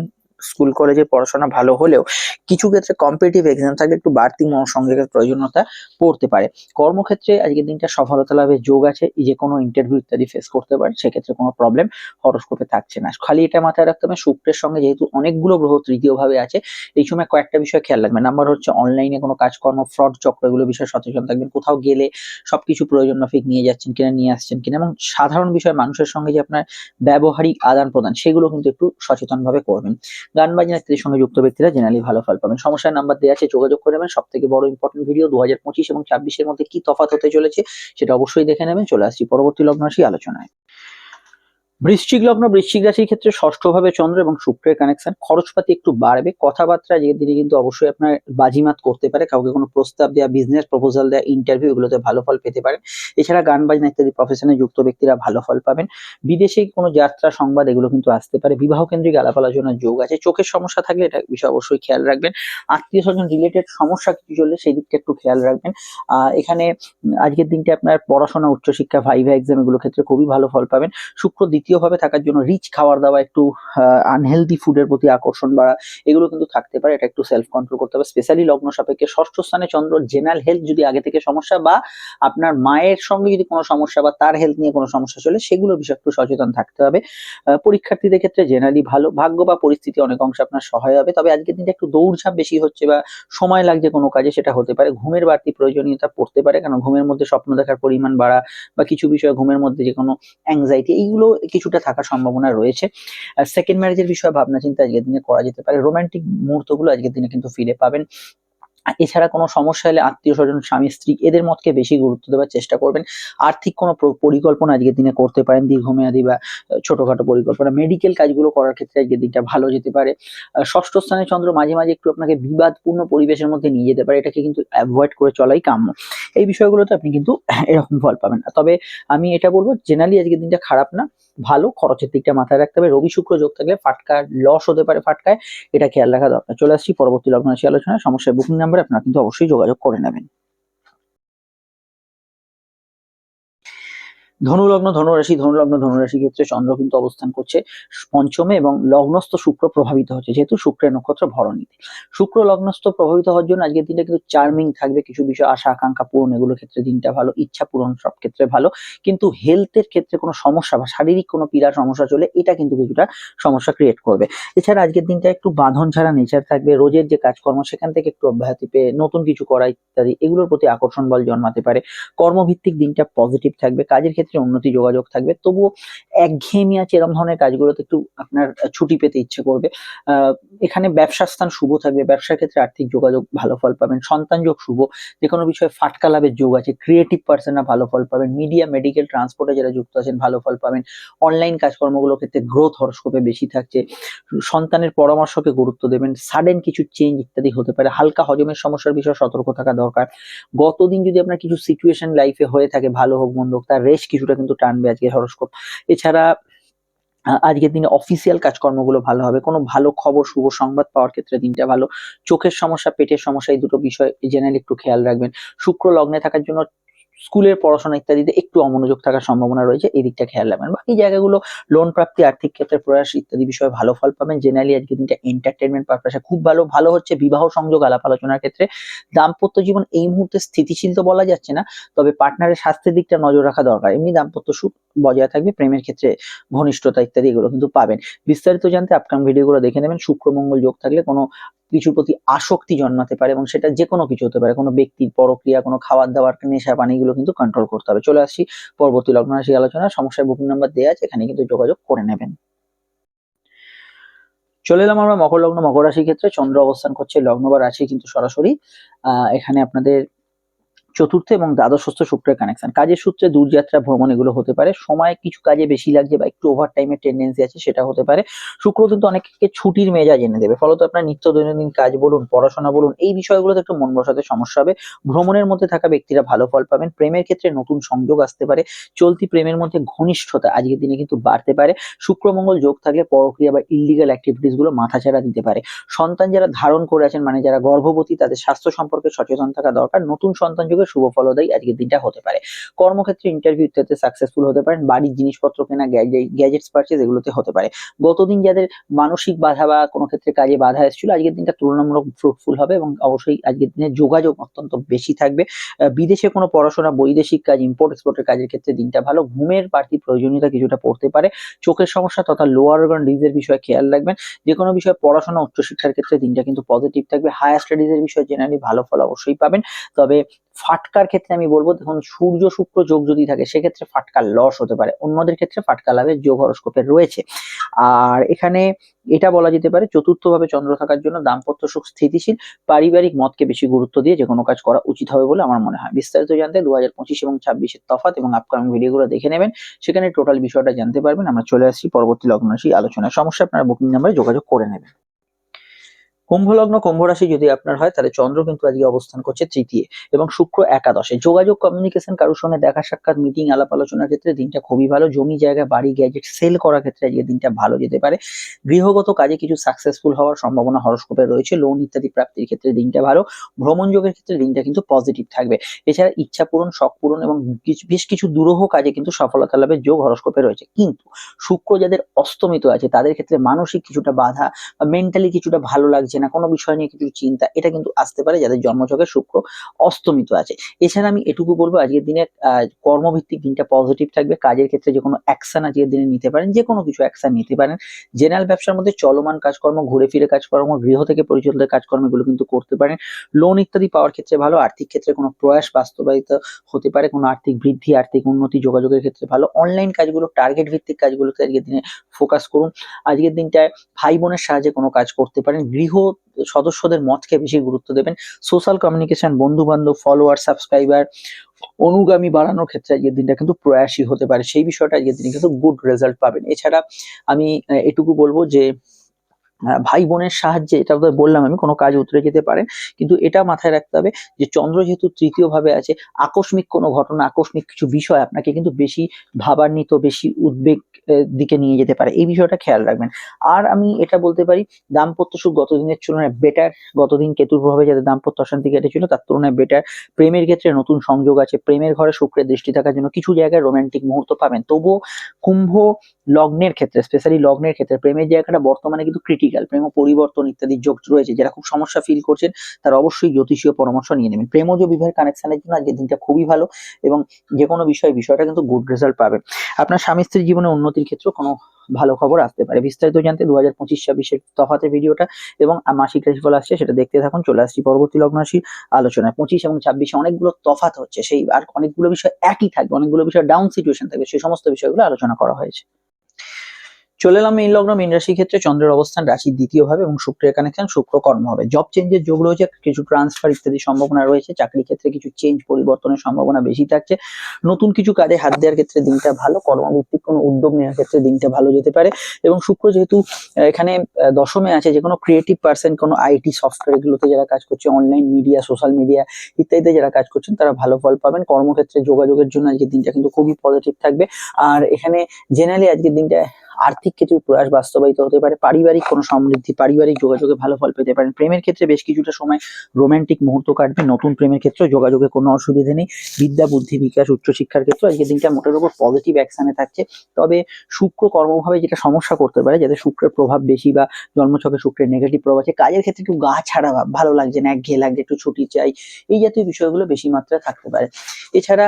স্কুল কলেজের পড়াশোনা ভালো হলেও কিছু ক্ষেত্রে কম্পিটিটিভ এক্সাম থাকলে একটু বাড়তি মনোসংযোগের প্রয়োজনীয়তা পড়তে পারে। কর্মক্ষেত্রে আজকের দিনটা সফলতা লাভের যোগ আছে, যে কোনো ইন্টারভিউ ইত্যাদি ফেস করতে পারে, সেক্ষেত্রে কোনো প্রবলেম হরোস্কোপে থাকছে না। খালি এটা মাথায় রাখতে হবে, শুক্রের সঙ্গে যেহেতু অনেকগুলো গ্রহ তৃতীয় ভাবে আছে, এই সময় কয়েকটা বিষয় খেয়াল রাখবেন। নাম্বার হচ্ছে অনলাইনে কোনো কাজকর্ম, ফ্রড চক্র, এগুলো বিষয়ে সচেতন থাকবেন। কোথাও গেলে সবকিছু প্রয়োজন মাফিক নিয়ে যাচ্ছেন কিনা, নিয়ে আসছেন কিনা, এবং সাধারণ বিষয় মানুষের সঙ্গে যে আপনার ব্যবহারিক আদান প্রদান, সেগুলো কিন্তু একটু সচেতন ভাবে করবেন। গান বাজনা ইত্যাদির সঙ্গে যুক্ত ব্যক্তিরা জেনারেলি ভালো ফল পাবেন। সমস্যার নাম্বার দেওয়া আছে, যোগাযোগ করে নেবেন। সব থেকে বড় ইম্পর্টেন্ট ভিডিও 2025 এবং 26-এর মধ্যে কি তফাৎ হতে চলেছে সেটা অবশ্যই দেখে নেবেন। চলে আসছি পরবর্তী লগ্ন রাশি আলোচনায়। বৃশ্চিক লগ্ন, বৃশ্চিক রাশির ক্ষেত্রে ষষ্ঠ ভাবে চন্দ্র এবং শুক্রের কানেকশন। খরচপাতি একটু বাড়বে, কথাবার্তা আজকের দিনে কিন্তু অবশ্যই আপনার বাজিমাত করতে পারে। কাউকে কোনো প্রস্তাব দেওয়া, বিজনেস প্রপোজাল দেওয়া, ইন্টারভিউ, এগুলোতে ভালো ফল পেতে পারেন। এছাড়া গান বাজনা ইত্যাদি প্রফেশনে যুক্ত ব্যক্তিরা ভালো ফল পাবেন। বিদেশে কোনো যাত্রা সংবাদ এগুলো কিন্তু আসতে পারে। বিবাহ কেন্দ্রিক আলাপ আলোচনার যোগ আছে। চোখের সমস্যা থাকলে এটা বিষয়ে অবশ্যই খেয়াল রাখবেন। আত্মীয় স্বজন রিলেটেড সমস্যা কিছু চললে সেই দিকটা একটু খেয়াল রাখবেন। এখানে আজকের দিনটা আপনার পড়াশোনা, উচ্চশিক্ষা, ভাইভা এক্সাম, এগুলো ক্ষেত্রে খুবই ভালো ফল পাবেন। শুক্র দ্বিতীয় ভাবে থাকার জন্য রিচ খাবার দাবার, একটু আনহেলদি ফুডের প্রতি আকর্ষণ বাড়া, এগুলো কিন্তু থাকতে পারে। এটা একটু সেলফ কন্ট্রোল করতে হবে। স্পেশালি লগ্ন সাপেক্ষে ষষ্ঠ স্থানে চন্দ্র, জেনারেল হেলথ যদি আগে থেকে সমস্যা, বা আপনার মায়ের সঙ্গে যদি কোনো সমস্যা বা তার হেলথ নিয়ে কোনো সমস্যা চলে, সেগুলো বিষয়ে একটু সচেতন থাকতে হবে। পরীক্ষার্থীদের ক্ষেত্রে জেনারেলি ভালো, ভাগ্য বা পরিস্থিতি অনেক অংশে আপনার সহায় হবে। তবে আজকের দিনটা একটু দৌড়ঝাঁপ বেশি হচ্ছে বা সময় লাগছে কোনো কাজে, সেটা হতে পারে। ঘুমের বাড়তি প্রয়োজনীয়তা পড়তে পারে, কারণ ঘুমের মধ্যে স্বপ্ন দেখার পরিমাণ বাড়া বা কিছু বিষয়ে ঘুমের মধ্যে যে কোনো অ্যাংজাইটি, এইগুলো কিছুটা থাকার সম্ভাবনা রয়েছে। সেকেন্ড ম্যারেজের বিষয়ে ভাবনা চিন্তা আজকের দিনে করা যেতে পারে। রোমান্টিক মুহূর্তগুলো আজকের দিনে কিন্তু ফিরে পাবেন। এছাড়া কোনো সমস্যা হলে আত্মীয় স্বজন, স্বামী স্ত্রী, এদের মতকে বেশি গুরুত্ব দেওয়ার চেষ্টা করবেন। আর্থিক কোনো পরিকল্পনা আজকের দিনে করতে পারেন, দীর্ঘমেয়াদী বা ছোটখাটো পরিকল্পনা। মেডিকেল কাজগুলো করার ক্ষেত্রে আজকের দিনটা ভালো যেতে পারে। ষষ্ঠ স্থানে চন্দ্র মাঝে মাঝে একটু আপনাকে বিবাদপূর্ণ পরিবেশের মধ্যে নিয়ে যেতে পারে, এটাকে কিন্তু অ্যাভয়েড করে চলাই কাম্য। এই বিষয়গুলোতে আপনি কিন্তু এরকম ফল পাবেন। তবে আমি এটা বলবো, জেনারেলি আজকের দিনটা খারাপ না, ভালো। খরচের দিকটা মাথায় রাখতে হবে। রবি শুক্র যোগ থাকলে ফাটকা লস হতে পারে, ফাটকায়, এটা খেয়াল রাখা দরকার। চলে আসছি পরবর্তী লগ্ন রাশি আলোচনায়। সমস্যায় বুকিং নাম্বার আপনারা কিন্তু অবশ্যই যোগাযোগ করে নেবেন। ধনুলগ্ন, ধনুরাশি, ধনুলগ্ন, ধনুরাশি ক্ষেত্রে চন্দ্র কিন্তু অবস্থান করছে পঞ্চমে এবং লগ্নস্থ শুক্র প্রভাবিত হচ্ছে, যেহেতু শুক্রের নক্ষত্র ভরণীতে। শুক্র লগ্নস্থ প্রভাবিত হওয়ার জন্য আজকের দিনটা কিন্তু চার্মিং থাকবে। কিছু বিষয় আশা আকাঙ্ক্ষা পূরণ, এগুলোর ক্ষেত্রে দিনটা ভালো। ইচ্ছা পূরণ সব ক্ষেত্রে ভালো। কিন্তু হেলথের ক্ষেত্রে কোনো সমস্যা বা শারীরিক কোনো পীড়া সমস্যা চলে, এটা কিন্তু কিছুটা সমস্যা ক্রিয়েট করবে। এছাড়া আজকের দিনটা একটু বাঁধন ছাড়া নেচার থাকবে। রোজের যে কাজকর্ম, সেখান থেকে একটু অব্যাহতি পেয়ে নতুন কিছু করা ইত্যাদি, এগুলোর প্রতি আকর্ষণ বল জন্মাতে পারে। কর্মভিত্তিক দিনটা পজিটিভ থাকবে। কাজের ক্ষেত্রে উন্নতি যোগাযোগ থাকবে। তবুও একঘেয়েমি আছে, এরকম ধরনের কাজগুলোতে একটু আপনার ছুটি পেতে ইচ্ছে করবে। এখানে ব্যবসা স্থান শুভ থাকবে। ব্যবসার ক্ষেত্রে আর্থিক যোগাযোগ ভালো ফল পাবেন। সন্তান যোগ শুভ। যে কোনো বিষয়ে ফাটকা লাভের যোগ আছে। ক্রিয়েটিভ পার্সনরা ভালো ফল পাবেন। মিডিয়া, মেডিকেল, ট্রান্সপোর্টে যারা যুক্ত আছেন ভালো ফল পাবেন। অনলাইন কাজকর্মগুলোর ক্ষেত্রে গ্রোথ হরোস্কোপে বেশি থাকছে। সন্তানের পরামর্শকে গুরুত্ব দেবেন। সাডেন কিছু চেঞ্জ ইত্যাদি হতে পারে। হালকা হজমের সমস্যার বিষয়ে সতর্ক থাকা দরকার। গতদিন যদি আপনার কিছু সিচুয়েশন লাইফে হয়ে থাকে, ভালো হোক মন্দ হোক, তার রেশ কিছুটা কিন্তু টানবে আজকের হরোস্কোপ। এছাড়া আজকের দিনে অফিসিয়াল কাজকর্মগুলো ভালো হবে। কোনো ভালো খবর, শুভ সংবাদ পাওয়ার ক্ষেত্রে দিনটা ভালো। চোখের সমস্যা, পেটের সমস্যা, এই দুটো বিষয় জেনারেলি একটু খেয়াল রাখবেন। শুক্র লগ্নে থাকার জন্য স্কুলের পড়াশোনা ইত্যাদিতে একটু অমনোযোগ থাকার সম্ভাবনা রয়েছে, এই দিকটা খেয়াল রাখবেন। বাকি জায়গাগুলো লোন প্রাপ্তি, আর্থিক ক্ষেত্রে প্রয়াস ইত্যাদি বিষয়ে ভালো ফল পাবেন। জেনারেলি আজকের দিনটা এন্টারটেনমেন্ট পারপাসে খুব ভালো। ভালো হচ্ছে বিবাহ সংযোগ, আলাপ আলোচনার ক্ষেত্রে। দাম্পত্য জীবন এই মুহূর্তে স্থিতিশীল তো বলা যাচ্ছে না, তবে পার্টনারের স্বাস্থ্যের দিকটা নজর রাখা দরকার। এমনি দাম্পত্য সুখ বজায় থাকবে। প্রেমের ক্ষেত্রে ঘনিষ্ঠতা ইত্যাদি এগুলো কিন্তু পাবেন। বিস্তারিত জানতে আপকামিং ভিডিওগুলো দেখে নেবেন। শুক্র মঙ্গল যোগ থাকলে কোনো কিছুর প্রতি আসক্তি জন্মাতে পারে, এবং সেটা যে কোনো কিছু হতে পারে। কোনো ব্যক্তির পরক্রিয়া, কোনো খাবার দাবার, নেশা পানি, এগুলো কিন্তু কন্ট্রোল করতে হবে। চলে আসছি পরবর্তী লগ্ন রাশি আলোচনা। সমস্যার বুকিং নাম্বার দেওয়া আছে, এখানে কিন্তু যোগাযোগ করে নেবেন। চলে এলাম আমরা মকর লগ্ন, মকর রাশির ক্ষেত্রে চন্দ্র অবস্থান করছে লগ্ন বা রাশি কিন্তু সরাসরি এখানে আপনাদের চতুর্থ এবং দ্বাদশস্থ শুক্রের কানেকশন। কাজের সূত্রে দূরযাত্রা, ভ্রমণ, এগুলো হতে পারে। সময় কিছু কাজে বেশি লাগছে বা একটু ওভার টাইমের টেন্ডেন্সি আছে, সেটা হতে পারে। শুক্র কিন্তু অনেককে ছুটির মেজাজ এনে দেবে। ফলত আপনার নিত্য দৈনন্দিন কাজ বলুন, পড়াশোনা বলুন, এই বিষয়গুলোতে একটু মন বসাতে সমস্যা হবে। ভ্রমণের মধ্যে থাকা ব্যক্তিরা ভালো ফল পাবেন। প্রেমের ক্ষেত্রে নতুন সংযোগ আসতে পারে। চলতি প্রেমের মধ্যে ঘনিষ্ঠতা আজকের দিনে কিন্তু বাড়তে পারে। শুক্র মঙ্গল যোগ থাকলে পরক্রিয়া বা ইলিগাল অ্যাক্টিভিটিস গুলো মাথাচাড়া দিতে পারে। সন্তান যারা ধারণ করে আছেন, মানে যারা গর্ভবতী, তাদের স্বাস্থ্য সম্পর্কে সচেতন থাকা দরকার। নতুন সন্তান যোগে জন্মযোগের শুভ ফলদায়ী আজকের দিনটা হতে পারে। কর্মক্ষেত্রে ইন্টারভিউ ইত্যাদিতে সাকসেসফুল হতে পারেন। বাড়ির জিনিসপত্র কেনা, গ্যাজেটস পারচেজ এগুলোতে হতে পারে। গতদিন যাদের মানসিক বাধা বা কোনো ক্ষেত্রে কাজে বাধা এসেছিল, আজকের দিনটা তুলনামূলক ফ্রুটফুল হবে এবং অবশ্যই আজকের দিনে যোগাযোগ অত্যন্ত বেশি থাকবে। বিদেশে কোনো পড়াশোনা, বৈদেশিক কাজ, ইম্পোর্ট এক্সপোর্টের কাজের ক্ষেত্রে দিনটা ভালো। ঘুমের বাড়তি প্রয়োজনীয়তা কিছুটা পড়তে পারে। চোখের সমস্যা তথা লোয়ার অর্গান ডিজিজের বিষয়ে খেয়াল রাখবেন। যে কোনো বিষয়ে পড়াশোনা, উচ্চশিক্ষার ক্ষেত্রে দিনটা কিন্তু পজিটিভ থাকবে। হায়ার স্টাডিজের বিষয়ে জেনারেলি ভালো ফল অবশ্যই পাবেন। তবে ফাটকার ক্ষেত্রে আমি বলবো, দেখুন সূর্য শুক্র যোগ যদি থাকে সেক্ষেত্রে ফাটকার লস হতে পারে, অন্যদের ক্ষেত্রে ফাটকা লাভের যোগ হরস্কোপে রয়েছে। আর এখানে এটা বলা যেতে পারে চতুর্থ ভাবে চন্দ্র থাকার জন্য দাম্পত্য সুখ স্থিতিশীল, পারিবারিক মতকে বেশি গুরুত্ব দিয়ে যে কোনো কাজ করা উচিত হবে বলে আমার মনে হয়। বিস্তারিত জানতে 2025 এবং 26-এর তফাৎ এবং আপকামিং ভিডিওগুলো দেখে নেবেন, সেখানে টোটাল বিষয়টা জানতে পারবেন। আমরা চলে আসছি পরবর্তী লগ্ন রাশি আলোচনায়। সমস্যা আপনারা বুকিং নাম্বারে যোগাযোগ করে নেবেন। কুম্ভ লগ্ন, কুম্ভ রাশি যদি আপনার হয় তাহলে চন্দ্র কিন্তু আজকে অবস্থান করছে তৃতীয় এবং শুক্র একাদশে। যোগাযোগ, কমিউনিকেশন, কারোর সঙ্গে দেখা সাক্ষাৎ, মিটিং, আলাপ আলোচনার ক্ষেত্রে দিনটা খুবই ভালো। জমি জায়গা, বাড়ি, গ্যাজেট সেল করার ক্ষেত্রে আজকে দিনটা ভালো যেতে পারে। গৃহগত কাজে কিছু সাকসেসফুল হওয়ার সম্ভাবনা হরস্কোপে রয়েছে। লোন ইত্যাদি প্রাপ্তির ক্ষেত্রে দিনটা ভালো। ভ্রমণ যোগের ক্ষেত্রে দিনটা কিন্তু পজিটিভ থাকবে। এছাড়া ইচ্ছা পূরণ, শখ পূরণ এবং বেশ কিছু দুরূহ কাজে কিন্তু সফলতা লাভের যোগ হরস্কোপে রয়েছে। কিন্তু শুক্র যাদের অস্তমিত আছে তাদের ক্ষেত্রে মানসিক কিছুটা বাধা, মেন্টালি কিছুটা ভালো লাগছে না, কোনো বিষয় নিয়ে কিছু চিন্তা, এটা কিন্তু আসতে পারে যাদের জন্মছকে শুক্র অস্তমিত আছে। এছাড়া আমি এটুকু বলবো, আজকের দিনে কর্মভিত্তিক দিনটা পজিটিভ থাকবে। কাজের ক্ষেত্রে যে কোনো অ্যাকশন আজকের দিনে নিতে পারেন, যে কোনো কিছু অ্যাকশন নিতে পারেন। জেনারেল ব্যবসার মধ্যে চলমান কাজকর্ম, ঘুরে ফিরে কাজকর্ম, গৃহ থেকে পরিচালিত কাজকর্ম এগুলো কিন্তু করতে পারেন। লোন ইত্যাদি পাওয়ার ক্ষেত্রে ভালো। আর্থিক ক্ষেত্রে কোনো প্রয়াস বাস্তবায়িত হতে পারে, কোনো আর্থিক বৃদ্ধি, আর্থিক উন্নতি যোগাযোগের ক্ষেত্রে ভালো। অনলাইন কাজগুলো, টার্গেট ভিত্তিক কাজগুলোতে আজকের দিনে ফোকাস করুন। আজকের দিনটায় ভাই বোনের সাহায্যে কোনো কাজ করতে পারেন। গৃহ সদস্যদের মতকে বেশি গুরুত্ব দেবেন। সোশ্যাল কমিউনিকেশন, বন্ধু বান্ধব, ফলোয়ার, সাবস্ক্রাইবার, অনুগামী বাড়ানোর ক্ষেত্রে আজকের দিনটা কিন্তু প্রয়াসী হতে পারে। সেই বিষয়টা আজকের দিনে কিন্তু গুড রেজাল্ট পাবেন। এছাড়া আমি এটুকু বলবো যে ভাই বোনের সাহায্যে, এটা তো বললাম আমি, কোনো কাজ উতরে যেতে পারে, কিন্তু এটা মাথায় রাখতে হবে যে চন্দ্র যেহেতু তৃতীয় ভাবে আছে, আকস্মিক কোনো ঘটনা, আকস্মিক কিছু বিষয় আপনাকে কিন্তু বেশি ভাবান্বিত, বেশি উদ্বেগ দিকে নিয়ে যেতে পারে, এই বিষয়টা খেয়াল রাখবেন। আর আমি এটা বলতে পারি, দাম্পত্য সুখ গতদিনের তুলনায় বেটার। গতদিন কেতুর প্রভাবে যাদের দাম্পত্য অশান্তি কেটেছিল তার তুলনায় বেটার। প্রেমের ক্ষেত্রে নতুন সংযোগ আছে। প্রেমের ঘরে শুক্রের দৃষ্টি থাকার জন্য কিছু জায়গায় রোমান্টিক মুহূর্ত পাবেন। তবুও কুম্ভ লগ্নের ক্ষেত্রে, স্পেশালি লগ্নের ক্ষেত্রে প্রেমের জায়গাটা বর্তমানে কিন্তু ক্রিটিক্যাল। প্রেম পরিবর্তন ইত্যাদি যোগ রয়েছে। যারা খুব সমস্যা ফিল করছেন তারা অবশ্যই জ্যোতিষীয় পরামর্শ নিয়ে নেবেন। প্রেমজ বিবাহের কানেকশনের জন্য আজকের দিনটা খুবই ভালো এবং যে কোনো বিষয়টা কিন্তু গুড রেজাল্ট পাবেন। আপনার স্বামী স্ত্রীর জীবনে উন্নতির ক্ষেত্রে কোনো ভালো খবর আসতে পারে। বিস্তারিত জানতে 2025-26-এর তফাতের ভিডিওটা এবং মাসিক রাশিফল আসছে সেটা দেখতে থাকুন। চলে আসছি পরবর্তী লগ্ন রাশির আলোচনায়। 25 এবং 26-এ অনেকগুলো তফাৎ হচ্ছে, সেই আর অনেকগুলো বিষয় একই থাকবে, অনেকগুলো বিষয় ডাউন সিচুয়েশন থাকবে, সেই সমস্ত বিষয়গুলো আলোচনা করা হয়েছে। চলে এলাম মীন লগ্ন, মীন রাশির ক্ষেত্রে চন্দ্রের অবস্থান রাশির দ্বিতীয় ভাবে এবং শুক্রের কানেকশন, শুক্র কর্ম হবে। জব চেঞ্জের যোগ রয়েছে, কিছু ট্রান্সফার ইত্যাদি সম্ভাবনা রয়েছে। চাকরি ক্ষেত্রে কিছু চেঞ্জ, পরিবর্তনের সম্ভাবনা বেশি থাকছে। নতুন কিছু কাজে হাত দেওয়ার ক্ষেত্রে দিনটা ভালো। কর্মভিত্তিক কোনো উদ্যোগ নেওয়ার ক্ষেত্রে দিনটা ভালো যেতে পারে এবং শুক্র যেহেতু এখানে দশমে আছে, যে কোনো ক্রিয়েটিভ পার্সন, কোনো আইটি সফটওয়্যার এগুলোতে যারা কাজ করছে, অনলাইন মিডিয়া, সোশ্যাল মিডিয়া ইত্যাদিতে যারা কাজ করছেন তারা ভালো ফল পাবেন। কর্মক্ষেত্রে যোগাযোগের জন্য আজকের দিনটা কিন্তু খুবই পজিটিভ থাকবে। আর এখানে জেনারেলি আজকের দিনটা আর্থিক কিছু প্রয়াস বাস্তবায়িত হতে পারে। পারিবারিক কোনো সমৃদ্ধি, পারিবারিক যোগাযোগে ভালো ফল পেতে পারেন। প্রেমের ক্ষেত্রে বেশ কিছুটা সময় রোমান্টিক মুহূর্ত কাটবে। নতুন প্রেমের ক্ষেত্রে যোগাযোগে কোনো অসুবিধা নেই। বিদ্যা, বুদ্ধি, বিকাশ, উচ্চশিক্ষার ক্ষেত্রে আজকের দিনটা মোটের উপর পজিটিভ অ্যাকশনে থাকছে। তবে শুক্র কর্মভাবে যেটা সমস্যা করতে পারে, যাদের শুক্রের প্রভাব বেশি বা জন্মছকে শুক্রের নেগেটিভ প্রভাব আছে, কাজের ক্ষেত্রে একটু গা ছাড়া ভাব, ভালো লাগছে না, একঘেয়ে লাগছে, একটু ছুটি চাই, এই জাতীয় বিষয়গুলো বেশি মাত্রায় থাকতে পারে। এছাড়া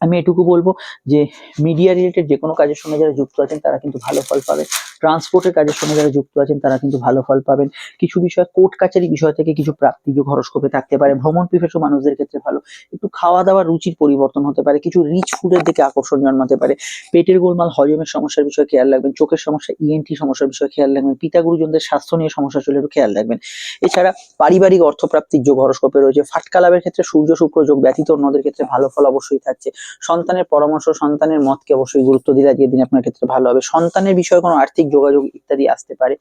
আমি এটুকু বলবো যে মিডিয়া রিলেটেড যে কোনো কাজের সঙ্গে যারা যুক্ত আছেন তারা কিন্তু ভালো ফল পাবেন। ট্রান্সপোর্টের কাজের সঙ্গে যারা যুক্ত আছেন তারা কিন্তু ভালো ফল পাবেন। কিছু বিষয়, কোর্ট কাছারি বিষয় থেকে কিছু প্রাপ্তিযোগ হরস্কোপে থাকতে পারে। ভ্রমণ পিপাসু মানুষদের ক্ষেত্রে ভালো। একটু খাওয়া দাওয়ার রুচির পরিবর্তন হতে পারে। কিছু রিচ ফুডের দিকে আকর্ষণ জন্মাতে পারে। পেটের গোলমাল, হজমের সমস্যার বিষয়ে খেয়াল রাখবেন। চোখের সমস্যা, ইএনটি সমস্যার বিষয়ে খেয়াল রাখবেন। পিতা গুরুজনদের স্বাস্থ্য নিয়ে সমস্যা চলে একটু খেয়াল রাখবেন। এছাড়া পারিবারিক অর্থপ্রাপ্তির যোগ হরস্কোপে রয়েছে। ফাটকা লাভের ক্ষেত্রে সূর্য শুক্র যোগ ব্যতীত অন্যদের ক্ষেত্রে ভালো ফল অবশ্যই থাকছে। সন্তানের পরামর্শ, সন্তানের মতকে অবশ্যই গুরুত্ব দিলে আজকের দিন আপনার ক্ষেত্রে ভালো হবে। সন্তানের বিষয়ে কোনো আর্থিক যোগাযোগ ইত্যাদি আসতে পারে।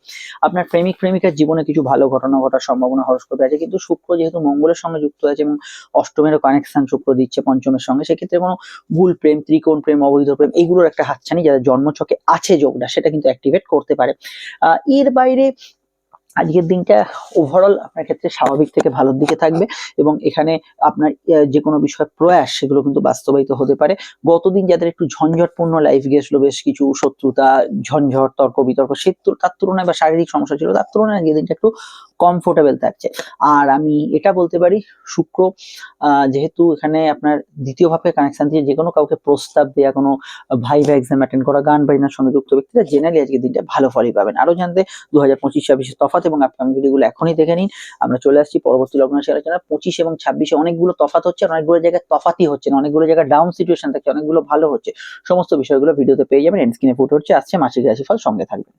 আপনার প্রেমিক প্রেমিকার জীবনে কিছু ভালো ঘটনা ঘটার সম্ভাবনা হরস্কোপে আছে। কিন্তু শুক্র যেহেতু মঙ্গলের সঙ্গে যুক্ত আছে এবং অষ্টমেরও কানেকশন শুক্র দিচ্ছে পঞ্চমের সঙ্গে, সেক্ষেত্রে কোনো ভুল প্রেম, ত্রিকোণ প্রেম, অবৈধ প্রেম এগুলোর একটা হাতছানি যাদের জন্মছকে আছে যোগটা, সেটা কিন্তু অ্যাক্টিভেট করতে পারে। এর বাইরে আজকের দিনটা ওভারঅল আপনার ক্ষেত্রে স্বাভাবিক থেকে ভালোর দিকে থাকবে এবং এখানে আপনার যে কোনো বিষয় প্রয়াস সেগুলো কিন্তু বাস্তবায়িত হতে পারে। গতদিন যাদের একটু ঝঞ্ঝটপূর্ণ লাইফ গিয়েছিল, বেশ কিছু শত্রুতা, ঝঞ্ঝট, তর্ক বিতর্ক, তার তুলনায় বা শারীরিক সমস্যা ছিল, তার তুলনায় আজকের দিনটা একটু কমফোর্টেবল থাকছে। আর আমি এটা বলতে পারি, শুক্র যেহেতু এখানে আপনার দ্বিতীয় ভাবে কানেকশন দিয়ে যে কোনো কাউকে প্রস্তাব দেওয়া, কোনো ভাইভা এক্সাম অ্যাটেন্ড করা, গান বাজনার সঙ্গে যুক্ত ব্যক্তিরা জেনারেলি আজকের দিনটা ভালো ফলই পাবেন। আরো জানতে 2025-26 তফাৎ এবং আপকামিং ভিডিওগুলো এখনই দেখে নিন। আমরা চলে আসছি পরবর্তী লগ্ন রাশি আলোচনা। 25 এবং 26-এ অনেকগুলো তফাৎ হচ্ছে, অনেকগুলো জায়গায় তফাৎই হচ্ছে না, অনেকগুলো জায়গায় ডাউন সিচুয়েশন থাকছে, অনেকগুলো ভালো হচ্ছে। সমস্ত বিষয়গুলো ভিডিওতে পেয়ে যাবেন, এন্ড স্ক্রিনে ফুটে হচ্ছে। আসছে মাসিক রাশিফল, সঙ্গে থাকবেন।